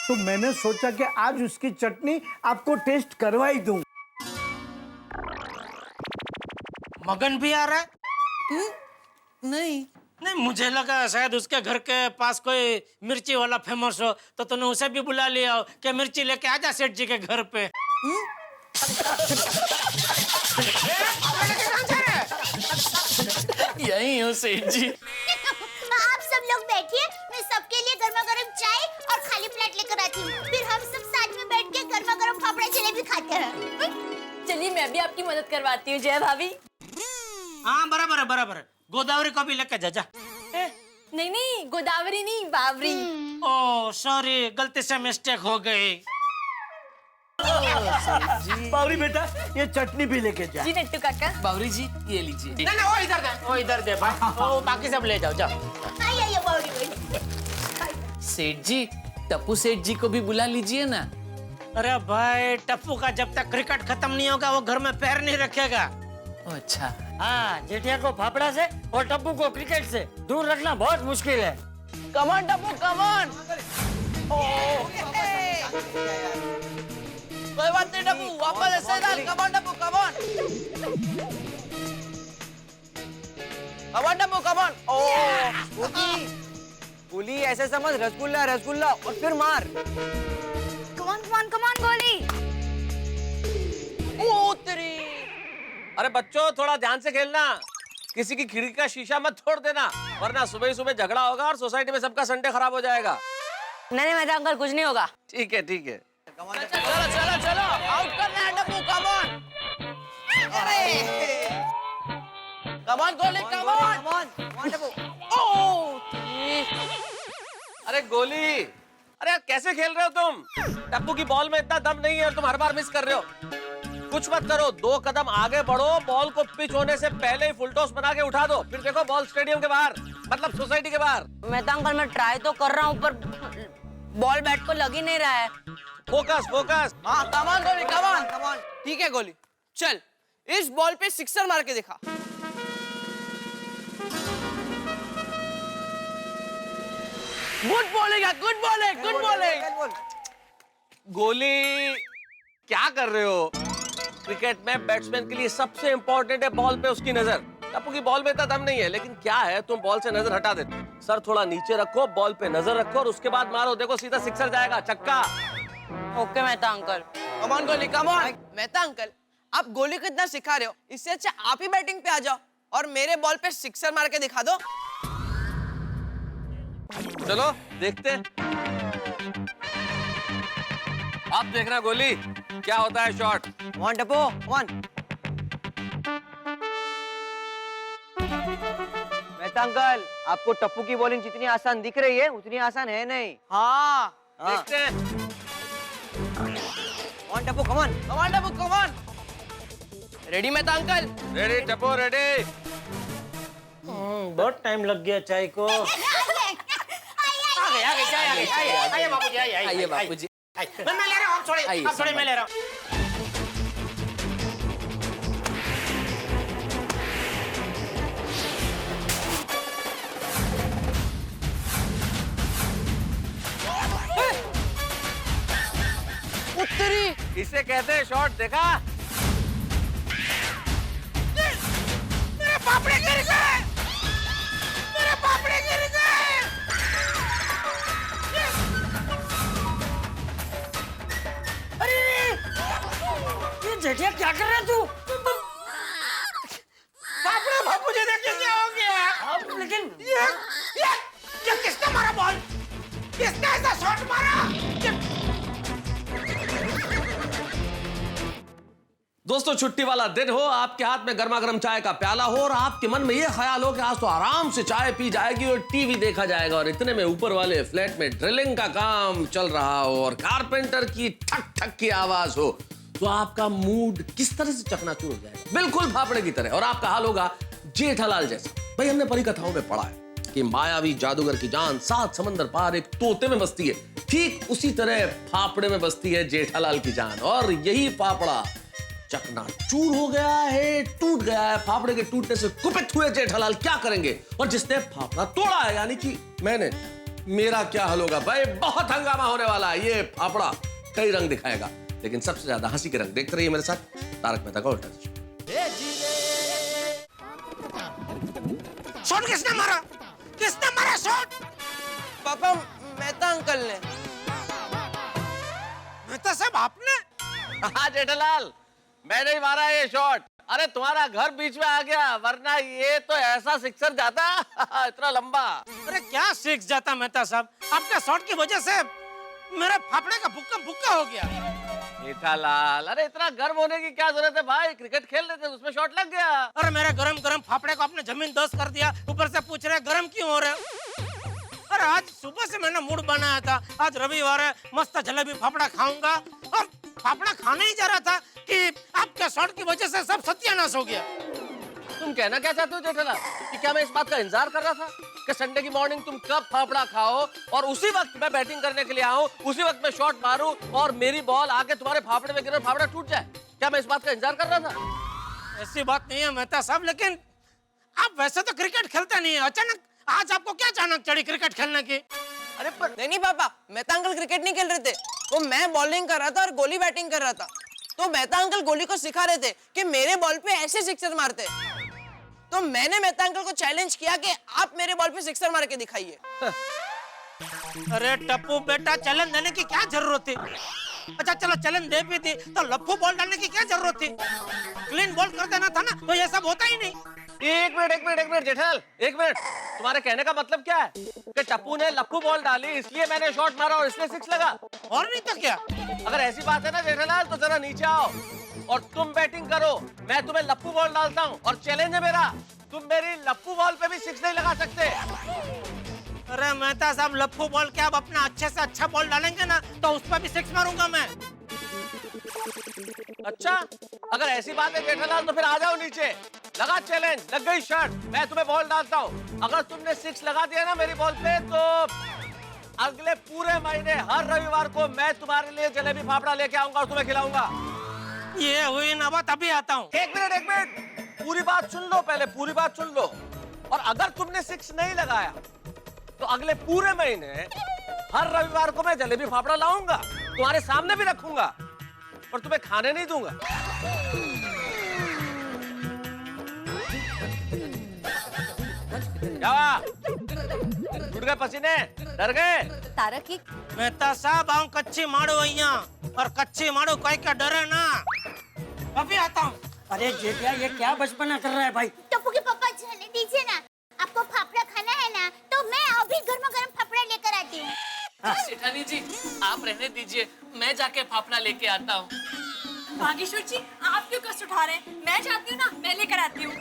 तो मैंने सोचा कि आज उसकी चटनी आपको टेस्ट करवा ही दूं। मगन भी आ रहा है? नहीं, मुझे लगा शायद उसके घर के पास कोई मिर्ची वाला फेमस हो, तो तूने उसे भी बुला लिया हो कि मिर्ची लेके आजा सेठ जी के घर पे। यही हूँ सेठ जी। आप सब लोग बैठिए, मैं सबके लिए गर्मा गर्म चाय और खाली प्लेट लेकर आती हूँ, फिर हम सब साथ में बैठ के गर्मा गर्म फाफड़ा जलेबी खाते हैं। चलिए मैं भी आपकी मदद करवाती हूँ जय भाभी। हाँ बराबर है, गोदावरी को भी लेके जा। नहीं, गोदावरी नहीं, बावरी। ओह सॉरी, गलती से मिस्टेक हो गई। बावरी बेटा, ये चटनी भी लेके जा। जी नट्टू काका। बावरी जी ये लीजिए। नहीं, वो इधर दे भाई, वो बाकी सब ले जाओ। आइए बावरी। सेठ जी, टप्पू सेठ जी को भी बुला लीजिए ना। अरे भाई, टप्पू का जब तक क्रिकेट खत्म नहीं होगा वो घर में पैर नहीं रखेगा। अच्छा। हाँ, जेठिया को फाफड़ा से और टप्पू को क्रिकेट से दूर रखना बहुत मुश्किल है। कमान टप्पू कमान। कोई बात नहीं टप्पू, वापस ऐसे डाल। कमान टप्पू कमान। कमान टप्पू कमान। गोली ऐसे समझ, रसगुल्ला और फिर मार। कमान गोली। ओ तेरी। अरे बच्चों, थोड़ा ध्यान से खेलना, किसी की खिड़की का शीशा मत तोड़ देना, वरना सुबह ही सुबह झगड़ा होगा और सोसाइटी में सबका संडे खराब हो जाएगा। नहीं मेरा अंकल, कुछ नहीं होगा। ठीक है। चलो आउट करना है टप्पू। कमान। कमान गोली कमान टप्पू। ओ अरे गोली, अरे यार कैसे खेल रहे हो तुम? टप्पू की बॉल में इतना दम नहीं है और तुम हर बार मिस कर रहे हो। कुछ मत करो, 2 कदम आगे बढ़ो, बॉल को पिच होने से पहले ही फुल टॉस बना के उठा दो, फिर देखो बॉल स्टेडियम के बाहर, मतलब सोसाइटी के बाहर। मैं तो अंकल, मैं ट्राई तो कर रहा हूँ पर बॉल बैट को लग ही नहीं रहा है। फोकस। हाँ कमान गोली कमान। ठीक है गोली, चल इस बॉल पे सिक्सर मार के दिखा। गुड बॉलिंग है, गुड बॉलिंग, गुड बॉलिंग। गोली क्या कर रहे हो? क्रिकेट में बैट्समैन के लिए सबसे इंपॉर्टेंट है बॉल पे उसकी नजर। टप्पू की बॉल में इतना दम नहीं है, लेकिन क्या है तुम बॉल से नजर हटा देते। सर थोड़ा नीचे रखो, बॉल पे नजर रखो और उसके बाद मारो। देखो सीधा सिक्सर जाएगा, छक्का। Okay Mehta uncle. Come on गोली, कम ऑन। मेहता अंकल, आप गोली को इतना सिखा रहे हो, इससे अच्छा आप ही बैटिंग पे आ जाओ और मेरे बॉल पे सिक्सर मार के दिखा दो। चलो देखते। आप देखना गोली क्या होता है shot. One Tappu, one. Mehta uncle, आपको टप्पू की बॉलिंग जितनी आसान दिख रही है उतनी आसान है नहीं। हाँ, देखते हैं। One Tappu, come on, come on Tappu, come on. Ready Mehta uncle? Ready Tappu, ready. बहुत टाइम लग गया चाय को। आ गई चाय, आ गई चाय। आइए बाबूजी, आइए बाबूजी। मैं ले रहा हूँ, आप छोड़िए, मैं ले रहा हूँ। उत्तरी इसे कहते हैं शॉट। देखा? मेरे पापड़े गिर गए, मेरे पापड़े गिर गए। अरे ये जेठिया क्या कर रहा है तू? पापड़े बापूजी देखिए क्या हो गया। लेकिन ये किसने मारा बॉल? किसने ऐसा शॉट मारा? दोस्तों छुट्टी वाला दिन हो, आपके हाथ में गर्मा गर्म चाय का प्याला हो और आपके मन में ये ख्याल हो कि आज तो आराम से चाय पी जाएगी और टीवी देखा जाएगा, और इतने में ऊपर वाले फ्लैट में ड्रिलिंग का काम चल रहा हो और कारपेंटर की ठक ठक की आवाज हो, तो आपका मूड किस तरह से चकनाचूर हो जाएगा? बिल्कुल फाफड़े की तरह। और आपका हाल होगा जेठालाल जैसा। भाई हमने परी कथाओं में पढ़ा है कि मायावी जादूगर की जान 7 समंदर पार एक तोते में बसती है, ठीक उसी तरह फाफड़े में बसती है जेठालाल की जान। और यही फाफड़ा चकनाचूर हो गया है, टूट गया है। फाफड़े के टूटने से कुपित हुए जेठालाल क्या करेंगे? और जिसने फाफड़ा तोड़ा है, यानी कि मैंने, मेरा क्या हाल होगा? भाई बहुत हंगामा होने वाला है। ये फाफड़ा कई रंग दिखाएगा, लेकिन सबसे ज्यादा हंसी के रंग देखते रहिए मेरे साथ तारक मेहता का उल्टा चश्मा। शॉट किसने मारा? किसने मारा शॉट? पापा, मेहता अंकल ने। मेहता साहब आपने? हाँ जेठालाल, मैंने ही मारा ये शॉट। अरे तुम्हारा घर बीच में आ गया, वरना ये तो ऐसा सिक्सर जाता इतना लंबा। अरे क्या सिक्स जाता मेहता साहब, आपके शॉट की वजह से मेरे फाफड़े का भुक्का हो गया। जेठालाल, अरे इतना गर्म होने की क्या जरूरत है भाई? क्रिकेट खेल रहे थे, उसमें शॉट लग गया। अरे मेरे गरम गरम फाफड़े को आपने जमीन दोस्त कर दिया, ऊपर से पूछ रहे गरम क्यों हो रहे? अरे आज सुबह से मैंने मूड बनाया था, आज रविवार है, मस्त जलेबी फाफड़ा खाऊंगा, और फाफड़ा खाने ही जा रहा था कि आपके शॉट की वजह से सब सत्यानाश हो गया। तुम कहना क्या चाहते हो जेठालाल? कि क्या मैं इस बात का इंतजार कर रहा था कि संडे की मॉर्निंग तुम कब फाफड़ा खाओ और उसी वक्त मैं बैटिंग करने के लिए आऊं, उसी वक्त मैं शॉट मारूं और मेरी बॉल आके तुम्हारे फाफड़े में गिरे, फाफड़ा टूट जाए? क्या मैं इस बात का इंतजार कर रहा था? ऐसी बात नहीं है मेहता साहब, लेकिन आप वैसे तो क्रिकेट खेलते नहीं है, अचानक आज आपको क्या अचानक चढ़ी क्रिकेट खेलने की? अरे पर नहीं पापा, मेहता अंकल क्रिकेट नहीं खेल रहे थे, वो मैं बॉलिंग कर रहा था और गोली बैटिंग कर रहा था। तो मेहता अंकल गोली को सिखा रहे थे कि मेरे बॉल पे ऐसे सिक्सर मारते। तो मैंने मेहता अंकल को चैलेंज किया कि आप मेरे बॉल पे सिक्सर मार के दिखाइए। अरे टप्पू बेटा, चैलेंज देने की क्या जरूरत थी? अच्छा चलो चैलेंज दे भी दी तो लप्पू बॉल डालने की क्या जरूरत थी? क्लीन बॉल कर देना था ना, तो ये सब होता ही नहीं। एक मिनट जेठालाल, एक मिनट। तुम्हारे कहने का मतलब क्या है कि टप्पू ने लप्पू बॉल डाली इसलिए मैंने शॉट मारा और इसलिए सिक्स लगा? और नहीं तो क्या? अगर ऐसी बात है ना जेठालाल, तो जरा नीचे आओ और तुम बैटिंग करो, मैं तुम्हें लप्पू बॉल डालता हूँ और चैलेंज है मेरा, तुम मेरी लप्पू बॉल पे भी सिक्स नहीं लगा सकते। अरे मेहता साहब, लप्पू बॉल क्या, आप अपना अच्छे से अच्छा बॉल डालेंगे ना तो उस पर भी सिक्स मारूंगा मैं। अच्छा, अगर ऐसी बात है जेठालाल तो फिर आ जाओ नीचे, लगा चैलेंज, लग गई शर्ट, मैं तुम्हें बॉल डालता हूँ। अगर तुमने सिक्स लगा दिया ना मेरी बॉल पे, तो अगले पूरे महीने हर रविवार को मैं तुम्हारे लिए जलेबी फाफड़ा लेके आऊंगा और तुम्हें खिलाऊंगा। ये हुई ना बात, अभी आता हूँ। एक मिनट, पूरी बात सुन लो पहले, पूरी बात सुन लो। और अगर तुमने सिक्स नहीं लगाया तो अगले पूरे महीने हर रविवार को मैं जलेबी फाफड़ा लाऊंगा, तुम्हारे सामने भी रखूंगा, पर तुम्हें खाने नहीं दूंगा। क्या टूट गए पसीने, डर गए? तारक एक मेहता साहब आऊं कच्ची माड़ो अइया, और कच्ची माड़ो कोई का डरे ना। अभी आता हूँ। अरे जेठिया ये क्या बचपना कर रहा है भाई? टप्पू के पापा जाने दीजिए ना। आपको फाफड़ा खाना है ना, तो मैं अभी गर्मा गर्म फाफड़ा लेकर आती हूँ। सेठानी जी आप रहने दीजिए, मैं जाके फाफड़ा लेके आता हूँ। बागेश्वर जी आप क्यों कष्ट उठा रहे हैं? मैं जाती हूँ ना, मैं लेकर आती हूँ।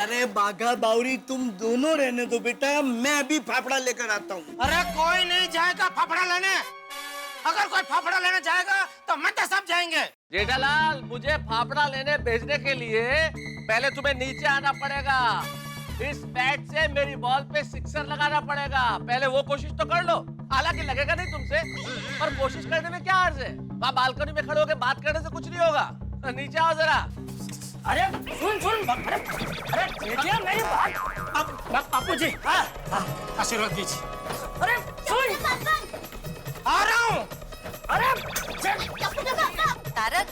अरे बाघा बावरी तुम दोनों रहने दो बेटा, मैं अभी फाफड़ा लेकर आता हूँ। अरे कोई नहीं जाएगा फाफड़ा लेने। अगर कोई फाफड़ा लेने जाएगा तो मेहता साहब जाएंगे। जेठालाल, मुझे फाफड़ा लेने भेजने के लिए पहले तुम्हें नीचे आना पड़ेगा। इस बैट से मेरी बॉल पे सिक्सर लगाना पड़ेगा। पहले वो कोशिश तो कर लो। हालांकि लगेगा नहीं तुमसे, पर कोशिश करने में क्या अर्ज है? वहाँ बालकनी में खड़े होकर बात करने से कुछ नहीं होगा। तो नीचे आओ जरा। अरे सुन अरे जेठिया मेरी बात। बापू जी आशीर्वाद दीजिए। अरे सुन आ रहा हूँ। अरे तारक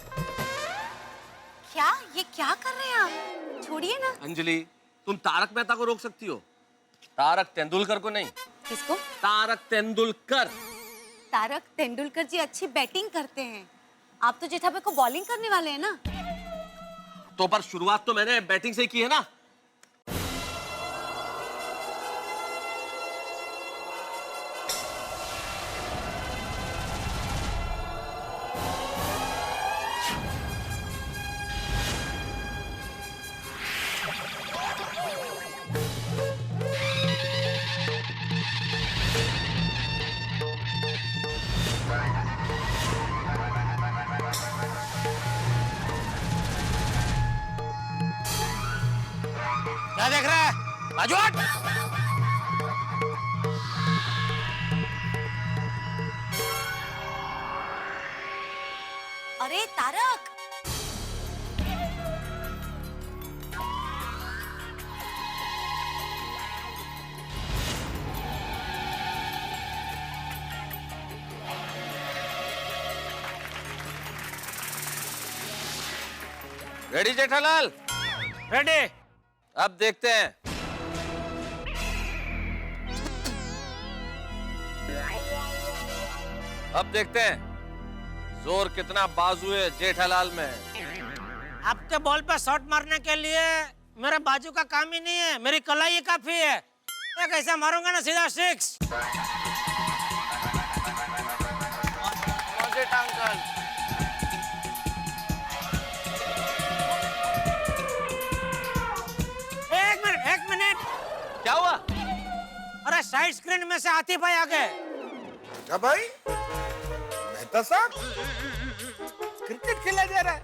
क्या ये क्या कर रहे हैं आप? छोड़िए ना। अंजलि, तुम तारक मेहता को रोक सकती हो, तारक तेंदुलकर को नहीं। किसको? तारक तेंदुलकर। तारक तेंदुलकर जी अच्छी बैटिंग करते हैं, आप तो जेठा भाई को बॉलिंग करने वाले हैं ना। तो पर शुरुआत तो मैंने बैटिंग से की है ना। क्या देख रहा है? बाजू हट। अरे तारक रेडी जेठालाल? रेडी। अब देखते हैं। अब देखते हैं जोर कितना बाजू है जेठालाल में। आपके बॉल पे शॉट मारने के लिए मेरे बाजू का काम ही नहीं है, मेरी कलाई काफी है। एक ऐसा मारूंगा ना सीधा सिक्स। जेठा अंकल, एक मिनट। क्या हुआ? अरे साइड स्क्रीन में से आतिफ भाई आ गए। क्या भाई? मेहता साहब क्रिकेट खेला जा रहा है?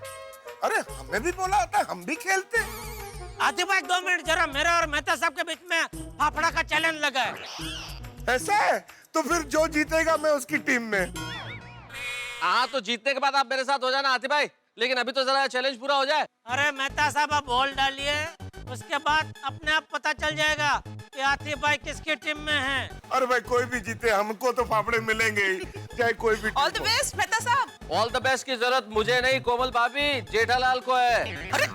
अरे हमें भी बोला होता, हम भी खेलते। आतिफ भाई 2 मिनट, जरा मेरे और मेहता साहब के बीच में फाफड़ा का चैलेंज लगा है। ऐसा है? तो फिर जो जीतेगा मैं उसकी टीम में। हाँ, तो जीतने के बाद आप मेरे साथ हो जाना आतिफ भाई, लेकिन अभी तो जरा चैलेंज पूरा हो जाए। अरे मेहता साहब आप बॉल डालिए, उसके बाद अपने आप पता चल जाएगा कि आतिफ भाई किसकी टीम में हैं। अरे भाई कोई भी जीते हमको तो फाफड़े मिलेंगे ही, चाहे कोई भी। ऑल द बेस्ट मेहता साहब। ऑल द बेस्ट की जरूरत मुझे नहीं कोमल भाभी, जेठालाल को है। अरे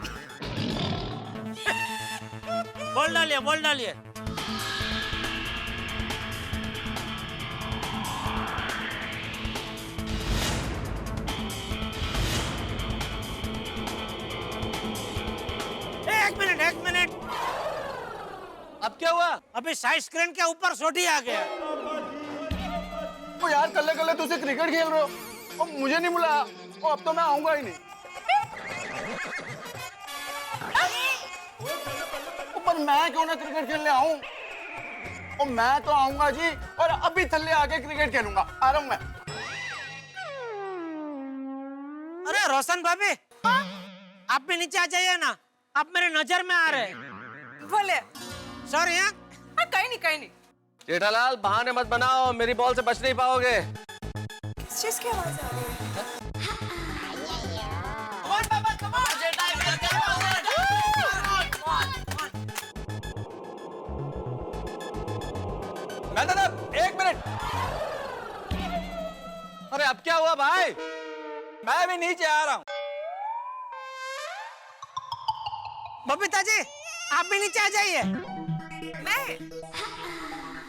बॉल डालिए, बॉल डालिए। एक मिनट। अब क्या हुआ? अभी साइड स्क्रीन के ऊपर सोटी आ गया। ओ यार कल्ले कल्ले तुझसे क्रिकेट खेल रहे हो और मुझे नहीं बुलाया, और अब तो मैं आऊंगा ही नहीं। पर मैं क्यों ना क्रिकेट खेलने आऊं? और मैं तो आऊंगा जी, और अभी थल्ले आके क्रिकेट खेलूंगा। आ रहा हूं मैं। अरे रोशन भाभी, आप भी नीचे आ जाइए ना, आप मेरे नजर में आ रहे। बोले सॉरी। कहीं नहीं। जेठालाल बहाने मत बनाओ, मेरी बॉल से बच नहीं पाओगे। किस चीज की आवाज आ रही है? भाई। मैं भी नीचे आ रहा हूँ। बबीता जी आप भी नीचे आ जाइए। मैं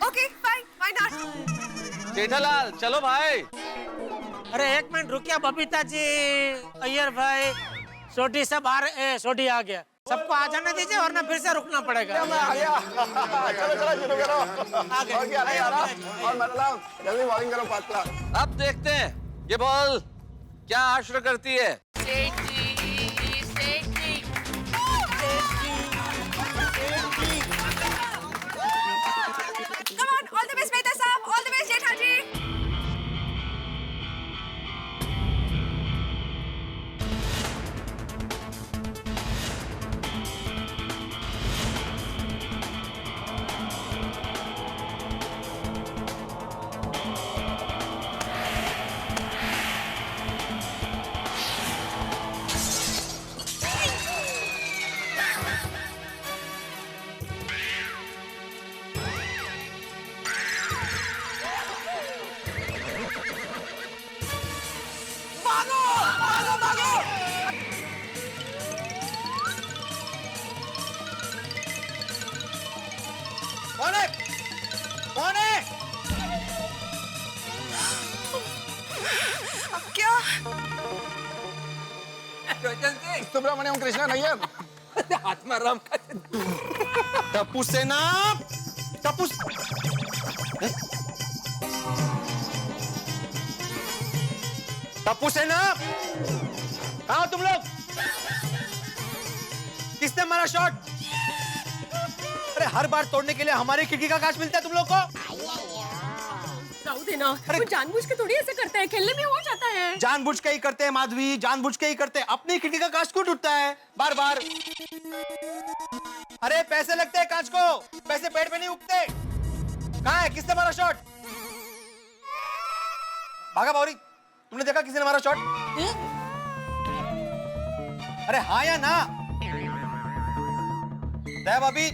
okay fine, why not. Jethalal चलो भाई। अरे एक मिनट रुकिए बबीता जी, अय्यर भाई, सोटी सब आ रहे, सोटी आ गया, सबको आ जाने दीजिए वरना फिर से रुकना पड़ेगा। मैं आ गया। चलो चलो शुरू करो। हो गया नहीं आ रहा। और मतलब जल्दी बॉलिंग करो पात्रा। अब देखते हैं ये बॉल क्या आश्र करती है। Come on, all the best Mehta साहब, ऑल द बेस्ट जेठा जी। कौन है? कौन है? अब क्या? सुब्रमण्यम कृष्णन अय्यर। आत्माराम का टप्पू सेना, टप्पू टप्पू सेना, कहाँ हो तुम लोग? किसने मारा शॉट? अरे हर बार तोड़ने के लिए हमारी खिड़की का कांच मिलता है तुम लोग को? देना, वो जानबूझ के थोड़ी ऐसे करता है, खेलने में हो जाता है। जानबूझ के ही करते हैं माधवी, जानबूझ के ही करते हैं। अपनी खिड़की का कांच क्यों टूटता है बार बार? अरे पैसे लगते हैं कांच को, पैसे पेड़ पे नहीं उगते। कहाँ है, किसने मारा शॉट? भागा बावरी, तुमने देखा किसने मारा शॉट? अरे हाँ या ना? देव अभी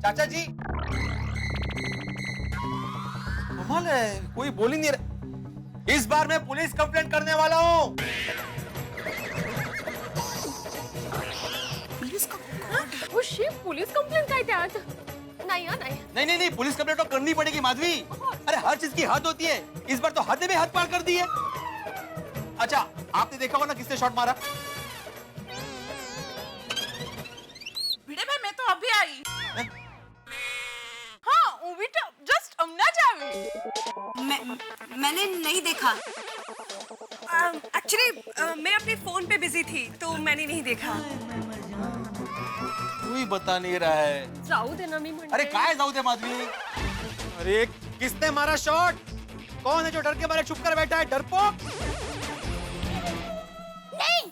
चाचा जी, कमाल है, कोई बोल ही नहीं रहा। इस बार मैं पुलिस कंप्लेंट करने वाला हूँ। पुलिस कंप्लेंट काय त्यात? नाही हा, नाही। नहीं नहीं नहीं, पुलिस कंप्लेंट तो करनी पड़ेगी माधवी। अरे हर चीज की हद होती है, इस बार तो हद ने भी हद पार कर दी है। अच्छा आपने देखा होगा ना किसने शॉट मारा? भिड़े भाई मैं तो अभी आई। हाँ वो तो जस्ट ना जावे। मैंने नहीं देखा। एक्चुअली मैं अपने फोन पे बिजी थी तो मैंने नहीं देखा। कोई बता नहीं रहा है। जाऊ दे ना मी म्हणते। अरे काय जाऊ दे माधवी? अरे किसने मारा शॉट? कौन है जो डर के मारे चुप कर बैठा है? डरपोक? नहीं,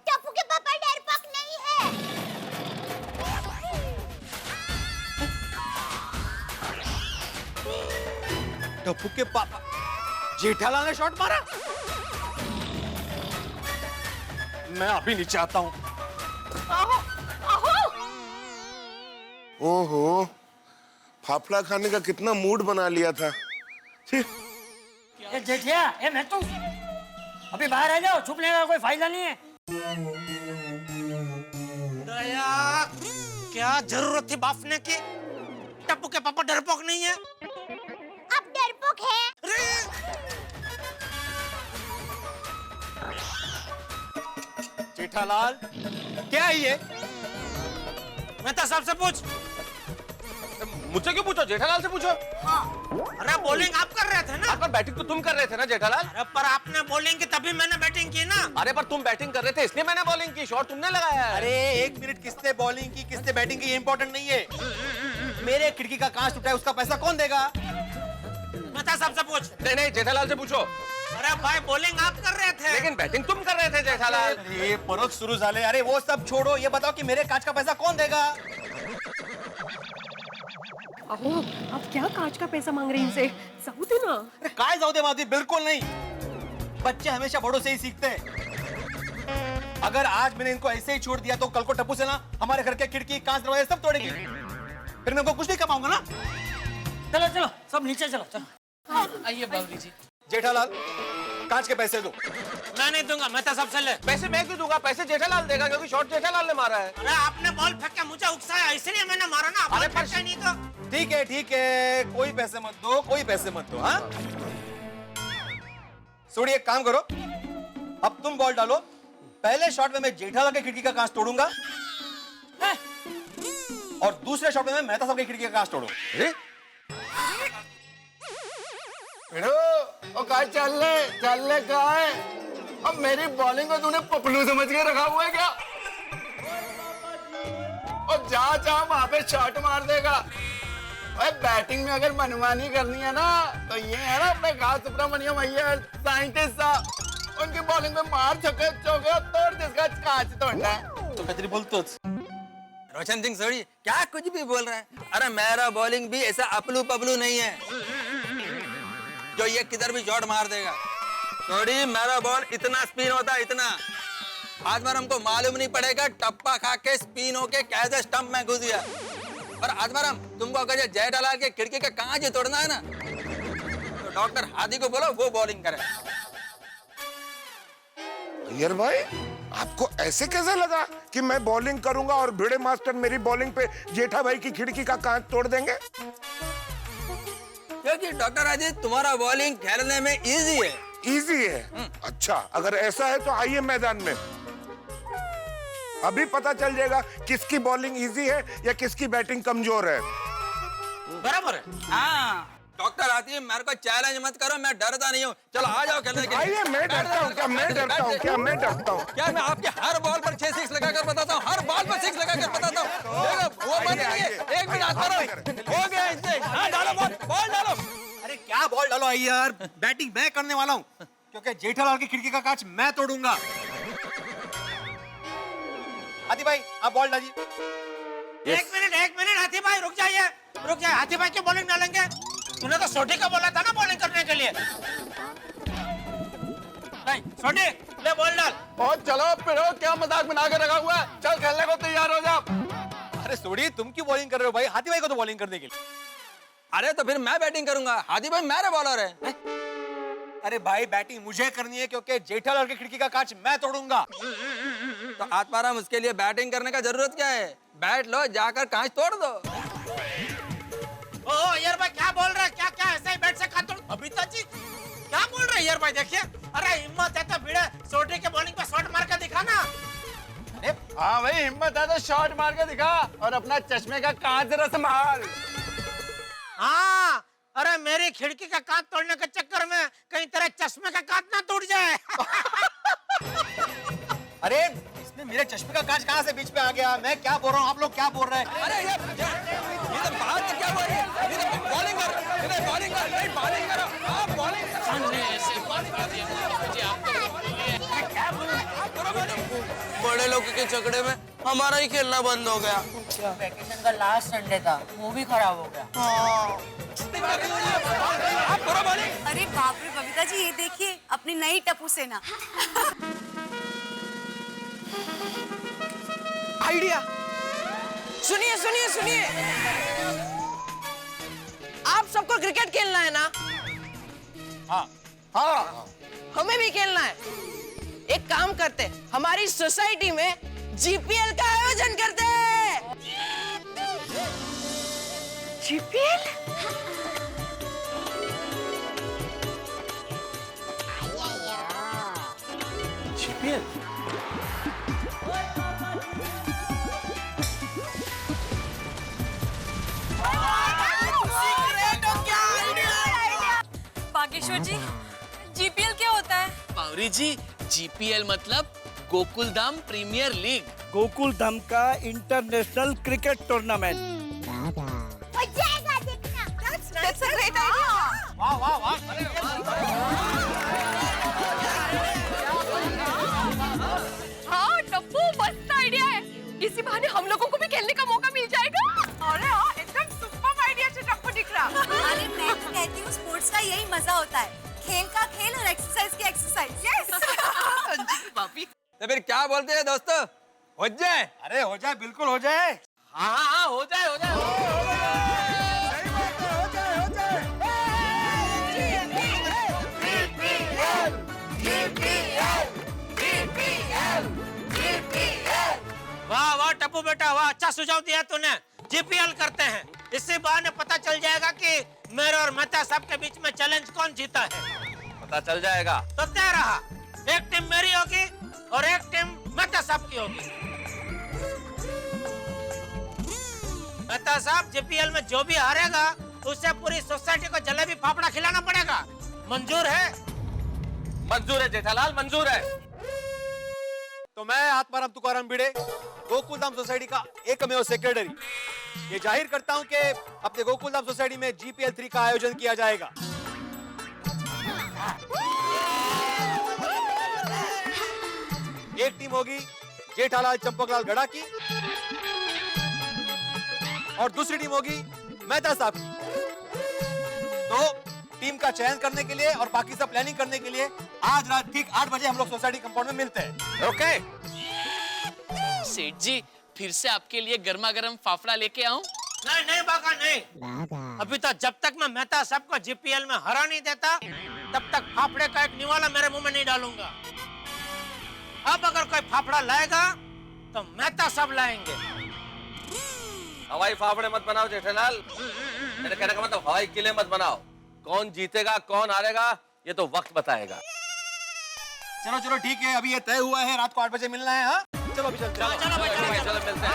टप्पू के पापा डरपोक नहीं है। टप्पू के पापा जेठालाल ने शॉट मारा? मैं अभी नीचे आता हूँ। ओहो, फाफड़ा खाने का कितना मूड बना लिया था। ये जेठिया, ये मैं तू अभी बाहर आ जाओ, छुपने का कोई फायदा नहीं है। दया, क्या जरूरत थी बाफने की? टप्पू के पापा डरपोक नहीं है। आप डरपोक है? जेठालाल क्या है ये? मेहता साहब से पूछ। मुझसे क्यों पूछो, जेठालाल से पूछो। अरे बॉलिंग आप कर रहे थे ना? पर बैटिंग तो तुम कर रहे थे ना जेठालाल? अरे पर आपने बॉलिंग की तभी मैंने बैटिंग की ना। अरे पर तुम बैटिंग कर रहे थे इसलिए मैंने बॉलिंग की, शॉट तुमने लगाया है। अरे एक मिनट, किसने बॉलिंग की किसने बैटिंग की ये इंपॉर्टेंट नहीं है। मेरे खिड़की का कांच टूटा है, उसका पैसा कौन देगा? मेहता साहब से पूछ। नहीं जेठालाल से पूछो। अरे भाई बॉलिंग आप कर रहे थे लेकिन बैटिंग तुम कर रहे थे जेठालाल। ये परख शुरू झाले। अरे वो सब छोड़ो, ये बताओ कि मेरे कांच का पैसा कौन देगा? अहो, आप क्या कांच का पैसा मांग रहे हैं इनसे? जाऊ दे ना। अरे काय जाऊ दे माधवी, बिल्कुल नहीं। बच्चे हमेशा बड़ों से ही सीखते हैं। अगर आज मैंने इनको ऐसे ही छोड़ दिया तो कल को टप्पू से ना हमारे घर के खिड़की कांच दरवाजे सब तोड़ेगी, फिर मैं इनको कुछ नहीं कमाऊंगा ना। चलो चलो सब नीचे चलो चलो। आइए बाबूजी जी। जेठालाल कांच के पैसे दो। मैं नहीं दूंगा, मैं तो सबसे ले। पैसे मैं क्यों दूंगा? पैसे जेठालाल देगा क्योंकि शॉट जेठालाल ने मारा है। अरे आपने बॉल फेंक के मुझे उकसाया इसलिए मैंने मारा ना। अरे बॉल फेंका नहीं तो। ठीक है कोई पैसे मत दो, कोई पैसे मत दो। हाँ सोडी एक काम करो, अब तुम बॉल डालो। पहले शॉट में मैं जेठालाल की खिड़की का कांच तोड़ूंगा और दूसरे शॉट में मैं मेहता साहब की खिड़की का कांच तोड़ूंगा। ओ कहा चल ले कहा है? अब मेरी बॉलिंग को तूने पपलू समझ के रखा हुआ है क्या? और जा वहां पे शॉट मार देगा। भाई बैटिंग में अगर मनमानी करनी है ना तो ये है ना अपने घास सुब्रमण्यम अय्यर साइंटिस्ट साहब, उनकी बॉलिंग में मार चौके तोड़ जिसका कांच तोड़ना है। तो काहीतरी बोलतोच। रोशन सिंह सोडी क्या कुछ भी बोल रहा है? अरे मेरा बॉलिंग भी ऐसा अपलू पपलू नहीं है जो ये किधर भी शॉट मार देगा। सोडी मेरा बॉल इतना स्पिन होता है, इतना। आज बार हमको मालूम नहीं पड़ेगा टप्पा खा के स्पिन होके कैसे स्टंप में घुस गया। और आज बार हम तुमको अगर जेठालाल के खिड़की का कांच ही तोड़ना है ना तो डॉक्टर हादी को बोलो वो बॉलिंग करे। अय्यर भाई आपको ऐसे कैसे लगा कि मैं बॉलिंग करूंगा और भिड़े मास्टर मेरी बॉलिंग पे जेठा भाई की खिड़की का कांच तोड़ देंगे? क्योंकि डॉक्टर अजीत तुम्हारा बॉलिंग खेलने में इजी है। इजी है? अच्छा अगर ऐसा है तो आइए मैदान में, अभी पता चल जाएगा किसकी बॉलिंग इजी है या किसकी बैटिंग कमजोर है। बराबर है। हाँ डॉक्टर आती है, मेरे को चैलेंज मत करो, मैं डरता नहीं हूँ। चलो आ जाओ खेलने के लिए। आइए, मैं डरता हूँ क्या? मैं डरता हूँ क्या? मैं डरता हूँ क्या? मैं आपके हर बॉल पर 6 6 लगाकर बताता हूँ, हर बॉल पर 6 लगाकर बताता हूँ। देखो वो मत करिए, 1 मिनट हाथ करो, हो गया इससे। हाँ डालो बॉल डालो। अरे क्या बॉल डालो अय्यर, बैटिंग मैं करने वाला हूँ क्योंकि जेठालाल की खिड़की का कांच मैं तोड़ूंगा। हाथी भाई आप बॉल डालिए। एक मिनट हाथी भाई रुक जाइए। हाथी भाई की बॉलिंग डालेंगे? तूने तो सोटी का बोला था ना बॉलिंग करने के लिए। नहीं सोटी ले बॉल डाल। और चलो फिर क्या मजाक बना के रखा हुआ है? चल खेलने को तैयार हो जाओ। अरे सोडी तुम क्यों बॉलिंग कर रहे हो भाई? हाथी भाई को तो बॉलिंग करने के लिए। अरे तो फिर मैं बैटिंग करूंगा, हाथी भाई मेरे बॉलर है। अरे भाई बैटिंग मुझे करनी है क्योंकि जेठालाल की खिड़की का कांच मैं तोड़ूंगा। तो आत्माराम उसके लिए बैटिंग करने का जरूरत क्या है? बैट लो जाकर कांच तोड़ दो। ओ यार भाई क्या बोल रहा है? क्या ऐसा ही बैट से कांच तोड़? अभिता जी क्या बोल रहे हैं यार भाई? देखिए अरे हिम्मत है तो भिड़े सोटी के बॉलिंग पे शॉट मार के दिखा ना। हाँ भाई हिम्मत है तो शॉट मार के दिखा और अपना चश्मे का कांच जरा संभाल। हाँ अरे मेरी खिड़की का कांच तोड़ने के चक्कर में कहीं तेरे चश्मे का कांच ना टूट जाए। अरे इसमें मेरे चश्मे का कांच कहाँ से बीच में आ गया? मैं क्या बोल रहा हूँ, आप लोग क्या बोल रहे हैं? अरे ये तो बात क्या हो रही है? ये तो बॉलिंग कर, नहीं बॉलिंग करो, आप बॉलिंग करो। हमने ऐसे बॉलिंग कर दिया मुझे, आप बड़े लोगों के झगड़े में हमारा ही खेलना बंद हो गया। वैकेशन का लास्ट संडे था, वो भी खराब हो गया। अरे बाप रे बबीता जी ये देखिए अपनी नई टप्पू सेना। आइडिया सुनिए सुनिए सुनिए, आप सबको क्रिकेट खेलना है ना? हाँ हमें भी खेलना है। एक काम करते हैं, हमारी सोसाइटी में जीपीएल का आयोजन करते हैं। जीपीएल? जीपीएल? बागेश्वर जी जीपीएल क्या होता है? पावरी जी जीपीएल मतलब गोकुल धाम प्रीमियर लीग। गोकुल धाम का इंटरनेशनल क्रिकेट टूर्नामेंट। हो जाएगा देखना। That's a great idea. वाह वाह वाह। हाँ टप्पू मस्त आइडिया है। इसी बहाने हम लोगों को भी खेलने का मौका मिल जाएगा। अरे हाँ एकदम सुपर आइडिया से टप्पू दिख रहा। अरे मैं तो कहती हूँ स्पोर्ट्स का यही मजा होता है, खेल का खेल और एक्सरसाइज की एक्सरसाइज। यस। तो फिर क्या बोलते हैं दोस्तों, हो जाए? अरे हो जाए, बिल्कुल हो जाए। हाँ हो जाए। वाह टप्पू बेटा वाह, अच्छा सुझाव दिया तूने। जीपीएल करते हैं, इसी बहाने पता चल जाएगा कि मेरे और मेहता साहब के बीच में चैलेंज कौन जीता है। पता चल जाएगा। तो तय रहा, एक टीम मेरी होगी और एक टीम मेहता साहब की होगी। मेहता साहब, जीपीएल में जो भी हारेगा उसे पूरी सोसाइटी को जलेबी फाफड़ा खिलाना पड़ेगा। मंजूर है? मंजूर है जेठालाल, मंजूर है। तो मैं आत्माराम तुकाराम भिड़े, गोकुलधाम सोसाइटी का एकमेव सेक्रेटरी, ये जाहिर करता हूं कि अपने गोकुलधाम सोसाइटी में जीपीएल 3 का आयोजन किया जाएगा। एक टीम होगी जेठालाल चंपकलाल गड़ा की और दूसरी टीम होगी मेहता साहब की। तो टीम का चयन करने के लिए और बाकी सब प्लानिंग करने के लिए आज रात ठीक 8 बजे हम लोग सोसाइटी कंपाउंड में मिलते हैं। ओके सेठ जी, फिर से आपके लिए गर्मा गर्म फाफड़ा लेके आऊं? नहीं नहीं बाका नहीं, अभी तो जब तक मैं मेहता साहब को जीपीएल में हरा नहीं देता तब तक फाफड़े का एक निवाला मेरे मुंह में नहीं डालूंगा। अब अगर कोई फाफड़ा लाएगा तो मेहता साहब लाएंगे। हवाई फाफड़े मत बनाओ जेठालाल, मेरे कहने का मतलब हवाई किले मत बनाओ। कौन जीतेगा कौन हारेगा ये तो वक्त बताएगा। चलो चलो ठीक है, अभी ये तय हुआ है, रात को 8 बजे मिलना है। हाँ चलो अभी चलते हैं। चलो मिलते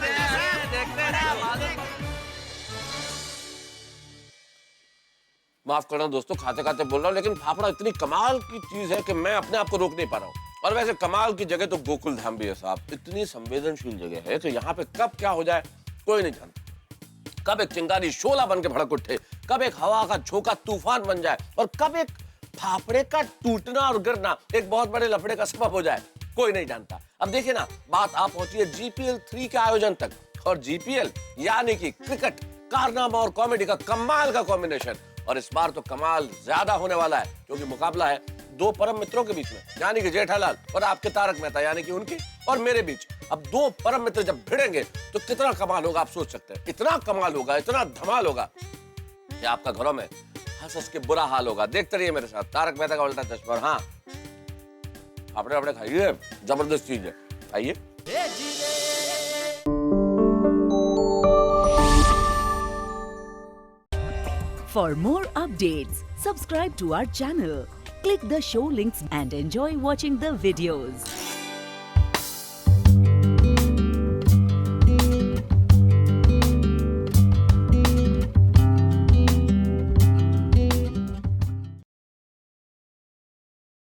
हैं। माफ करना दोस्तों, खाते खाते बोल रहा हूँ, लेकिन फाफड़ा इतनी कमाल की चीज है कि मैं अपने आप को रोक नहीं पा रहा हूँ। और वैसे कमाल की जगह तो गोकुल धाम भी है साहब, इतनी संवेदनशील जगह है कि यहाँ पे कब क्या हो जाए कोई नहीं जानता। कब एक चिंगारी शोला बन के भड़क उठे, कब एक हवा का झोंका तूफान बन जाए और कब एक फाफड़े का टूटना और गिरना एक बहुत बड़े लफड़े का सबब हो जाए, कोई नहीं जानता। अब देखिए ना, बात आप पहुंची है जीपीएल 3 के आयोजन तक, और जीपीएल यानी कि क्रिकेट, कारनामा और कॉमेडी का कमाल का कॉम्बिनेशन। और इस बार तो कमाल ज्यादा होने वाला है क्योंकि मुकाबला है दो परम मित्रों के बीच में, यानी कि जेठालाल और आपके तारक मेहता, यानी कि उनके और मेरे बीच। अब दो परम मित्र जब भिड़ेंगे तो कितना कमाल होगा आप सोच सकते हैं। इतना कमाल होगा, इतना धमाल होगा कि आपका घरों में हंस हंस के बुरा हाल होगा। देखते रहिए मेरे साथ तारक मेहता का उल्टा चश्मा। और हाँ, अपने अपने खाइए, जबरदस्त चीज है, खाइए। For more updates, subscribe to our channel, click the show links and enjoy watching the videos.